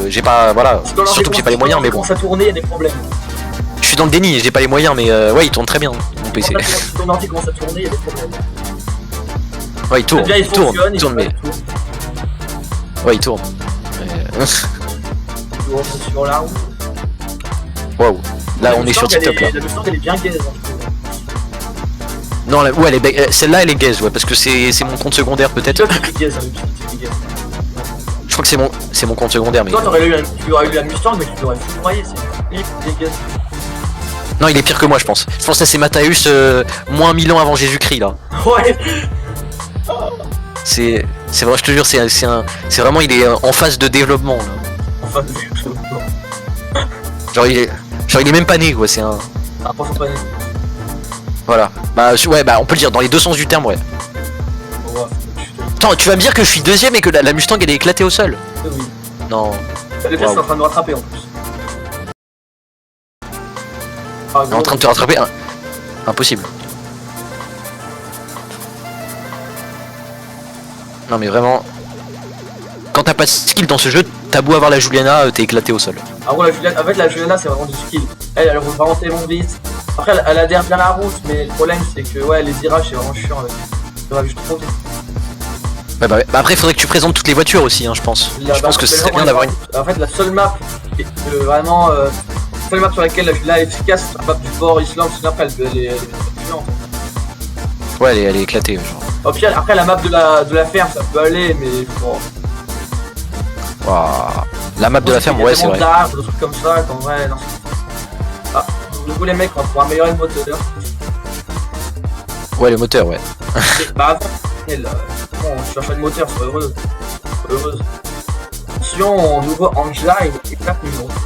j'ai pas voilà. Surtout que j'ai pas les moyens mais bon. Quand ça tourne il y a des problèmes. Je suis dans le déni, j'ai pas les moyens mais ouais il tourne très bien mon PC. Quand ton ordi commence à tourner il y a des problèmes. Ouais il tourne, il tourne mais. Ouais il tourne. Sur l'arme. Waouh. Là on est sur TikTok là. La Mustang elle est bien gaze. Non ouais celle-là elle est gaze ouais parce que c'est mon compte secondaire peut-être. Je crois que c'est mon compte secondaire mais. Toi tu aurais eu la Mustang mais tu l'aurais foudroyé, c'est gaze. Non il est pire que moi je pense. Je pense que c'est Matthäus moins 1000 ans avant Jésus-Christ là. Ouais. C'est vrai je te jure c'est vraiment il est en phase de développement là. En phase de développement. Genre il est même pas né quoi, c'est un. Ah pas né. Voilà. Bah ouais bah on peut le dire dans les deux sens du terme ouais. Ouais. Attends tu vas me dire que je suis deuxième et que la Mustang elle est éclatée au sol. Oui. Non. Les pièces sont en train de me rattraper en plus. Ah, Il est en train de te rattraper. Impossible. Non mais vraiment. Quand t'as pas de skill dans ce jeu, t'as beau avoir la Juliana, t'es éclaté au sol. Ah ouais, en fait, la Juliana, c'est vraiment du skill. Elle roule vraiment tellement vite. Après, elle adhère bien la route, mais le problème, c'est que ouais, les virages, c'est vraiment chiant avec. Ça va juste trop vite. Ouais, bah après, il faudrait que tu présentes toutes les voitures aussi, hein, je pense. Je pense que ce serait bien d'avoir une. En fait, la seule map, vraiment, la seule map sur laquelle la Juliana est efficace, c'est la map du port Island, sinon après, elle est chiante. Ouais, elle est éclatée, genre. Au pire, après, la map de la ferme, ça peut aller, mais bon. Waouh. La map de la ferme, ouais, c'est vrai. Des trucs comme ça, qu'en vrai, non. Ah, du coup, les mecs, on va pouvoir améliorer le moteur. Ouais, le moteur, ouais. Bah, attends, bon, je cherche pas de moteur, sois heureuse. Sois heureuse. Attention, nouveau Angela, il est éclate numéro 3.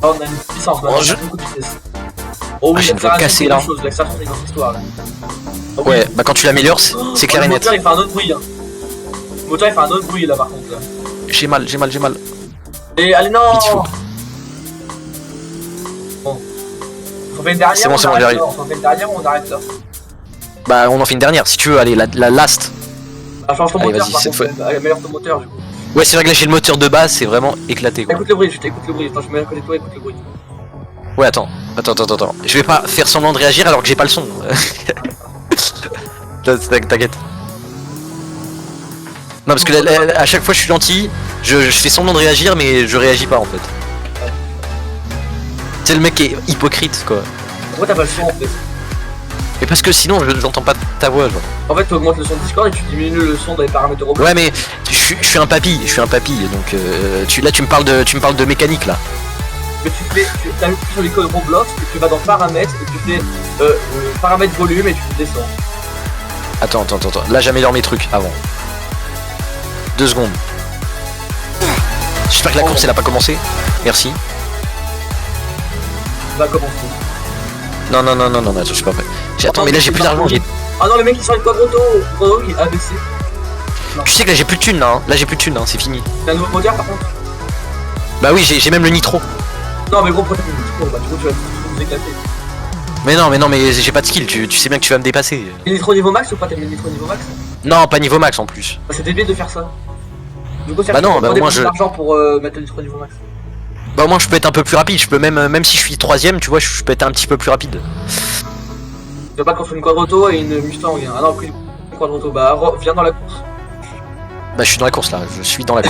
Oh, on a une puissance, on a beaucoup de vitesse. Oh oui, j'ai une voix cassée là. L'accélération, c'est dans cette histoire là. Oh, ouais, bah quand tu l'améliores, c'est clair et net. Le moteur, il fait un autre bruit. Hein. Le moteur, il fait un autre bruit là, par contre. Là. J'ai mal. Et allez, non! Vite, faut. Bon. On fait une dernière, c'est bon, j'y arrive. On fait une dernière ou on arrête là? Bah, on en fait une dernière, si tu veux, allez, la last. Ah, change ton allez, moteur, par cette contre, améliore ton moteur, du coup. Ouais, c'est vrai que là j'ai le moteur de base, c'est vraiment éclaté quoi. Écoute le bruit, je t'écoute le bruit. Attends, je me mets à côté de toi, écoute le bruit. Ouais, attends. Je vais pas faire semblant de réagir alors que j'ai pas le son. T'inquiète. Non, parce que à chaque fois je suis gentil, je fais semblant de réagir, mais je réagis pas en fait. C'est le mec qui est hypocrite quoi. Pourquoi t'as pas le son en fait? Mais parce que sinon j'entends pas ta voix genre. En fait, tu augmentes le son de Discord et tu diminues le son dans les paramètres Roblox. Ouais, mais je suis un papy, donc là tu me parles de mécanique là. Mais tu appuies sur l'icône Roblox et tu vas dans paramètres et tu fais paramètres volume et tu descends. Attends, là j'améliore mes trucs avant. 2 secondes. J'espère que la course elle a pas commencé. Merci. Va commencer. Non, je suis pas prêt. Attends, mais là j'ai plus d'argent. Ah non, le mec il sort une quadroto qui est ABC. Tu sais que là j'ai plus de thunes là, c'est fini. T'as un nouveau moteur par contre? Bah oui, j'ai même le nitro. Non mais gros, pourquoi t'as le nitro? Bah du coup tu vas vous éclater. Mais j'ai pas de skill, tu sais bien que tu vas me dépasser. T'as le nitro niveau max ou pas? T'as le nitro niveau max? Non, pas niveau max en plus. Bah c'est débile de faire ça. Du coup, bah non, bah au moins je... l'argent pour mettre le nitro niveau max. Bah au moins je peux être un peu plus rapide, je peux même si je suis 3ème, tu vois, je peux être un petit peu plus rapide. Tu vas pas contre une quadroto et une Mustang. Ah non, plus une quadroto, bah viens dans la course. Bah je suis dans la course là, je suis dans la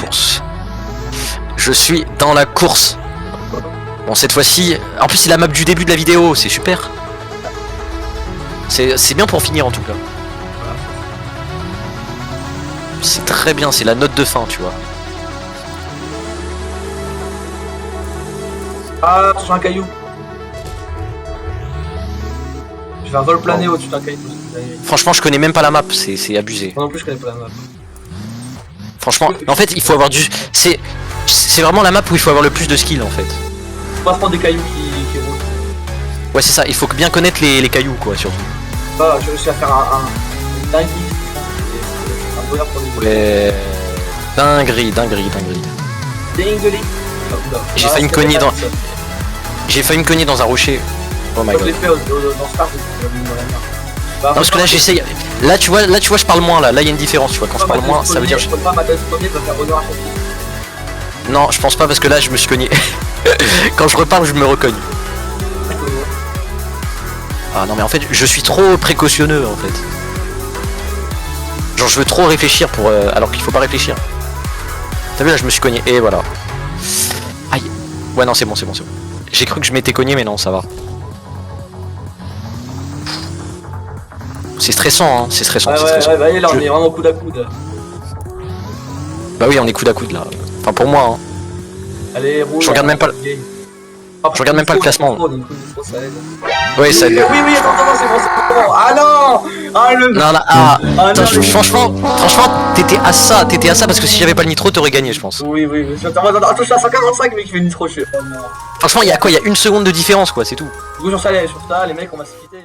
course. Bon cette fois-ci, en plus c'est la map du début de la vidéo, c'est super. C'est bien pour finir en tout cas. C'est très bien, c'est la note de fin, tu vois. Ah, sur un caillou. Je fais un vol plané au-dessus d'un caillou. Franchement, je connais même pas la map, c'est abusé. Moi non plus, je connais pas la map. Franchement, en fait, il faut avoir du... C'est vraiment la map où il faut avoir le plus de skill en fait. Faut pas se prendre des cailloux qui roulent. Ouais, c'est ça, il faut bien connaître les cailloux quoi, surtout. Bah, j'ai réussi à faire une dinguerie. Un bonheur pour les ouais. Dinguerie. J'ai failli me cogner dans... J'ai failli me cogner dans un rocher. Oh my god. Je l'ai fait dans Star, non, parce que là j'essaye. Là tu vois je parle moins là. Là il y a une différence, tu vois. Quand je parle moins, ça veut dire. Non, je pense pas parce que là je me suis cogné. Quand je reparle, je me recogne. Ah non mais en fait je suis trop précautionneux en fait. Genre je veux trop réfléchir pour alors qu'il faut pas réfléchir. T'as vu là je me suis cogné et voilà. Aïe. Ouais non c'est bon. J'ai cru que je m'étais cogné mais non ça va. C'est stressant hein, c'est stressant. Ouais, bah là on est vraiment coude à coude. Bah oui on est coude à coude là. Enfin pour moi hein. Allez roule. Je regarde même pas. Je regarde même pas le classement. Oui, ça. Oui, attends, c'est bon. Ah non. Ah le. Non, franchement, t'étais à ça parce que si j'avais pas le nitro, t'aurais gagné, je pense. Oui. Attends, je suis à 145, mais qui fait le nitro, je suis. Franchement, il y a 1 seconde de différence, quoi, c'est tout. Du coup, sur ça, les mecs, on va se quitter.